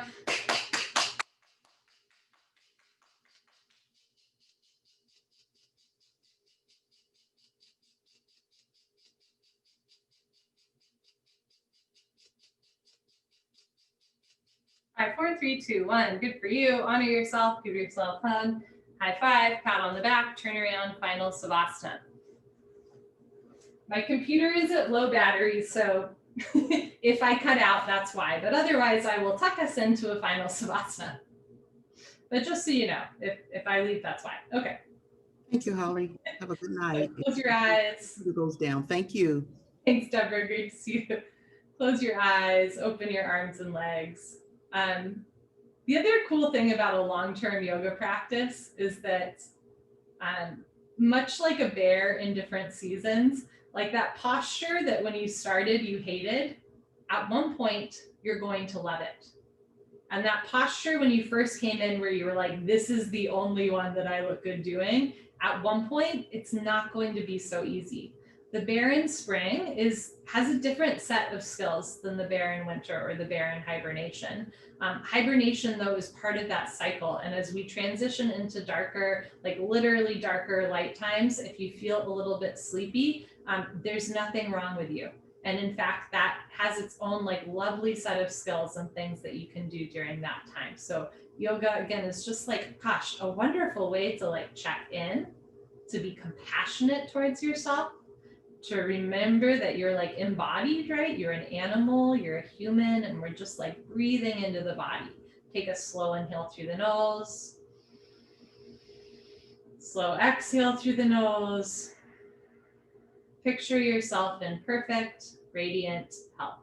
5, 4, 3, 2, 1. Good for you. Honor yourself. Give yourself a hug. High five. Pat on the back. Turn around. Final Savasana. My computer is at low battery, so if I cut out, that's why. But otherwise, I will tuck us into a final Savasana. But just so you know, if I leave, that's why. Okay. Thank you, Holly. Have a good night. Close your eyes. It goes down. Thank you. Thanks, Deborah. Great to see you. Close your eyes, open your arms and legs. The other cool thing about a long-term yoga practice is that much like a bear in different seasons, like that posture that when you started you hated, at one point you're going to love it. And that posture when you first came in where you were like, this is the only one that I look good doing, at one point it's not going to be so easy. The bear in spring has a different set of skills than the bear in winter or the bear in hibernation. Hibernation, though, is part of that cycle. And as we transition into darker, like literally darker light times, if you feel a little bit sleepy, there's nothing wrong with you. And in fact, that has its own like lovely set of skills and things that you can do during that time. So yoga, again, is just like, gosh, a wonderful way to like check in, to be compassionate towards yourself, to remember that you're like embodied, right? You're an animal, you're a human, and we're just like breathing into the body. Take a slow inhale through the nose. Slow exhale through the nose. Picture yourself in perfect, radiant health.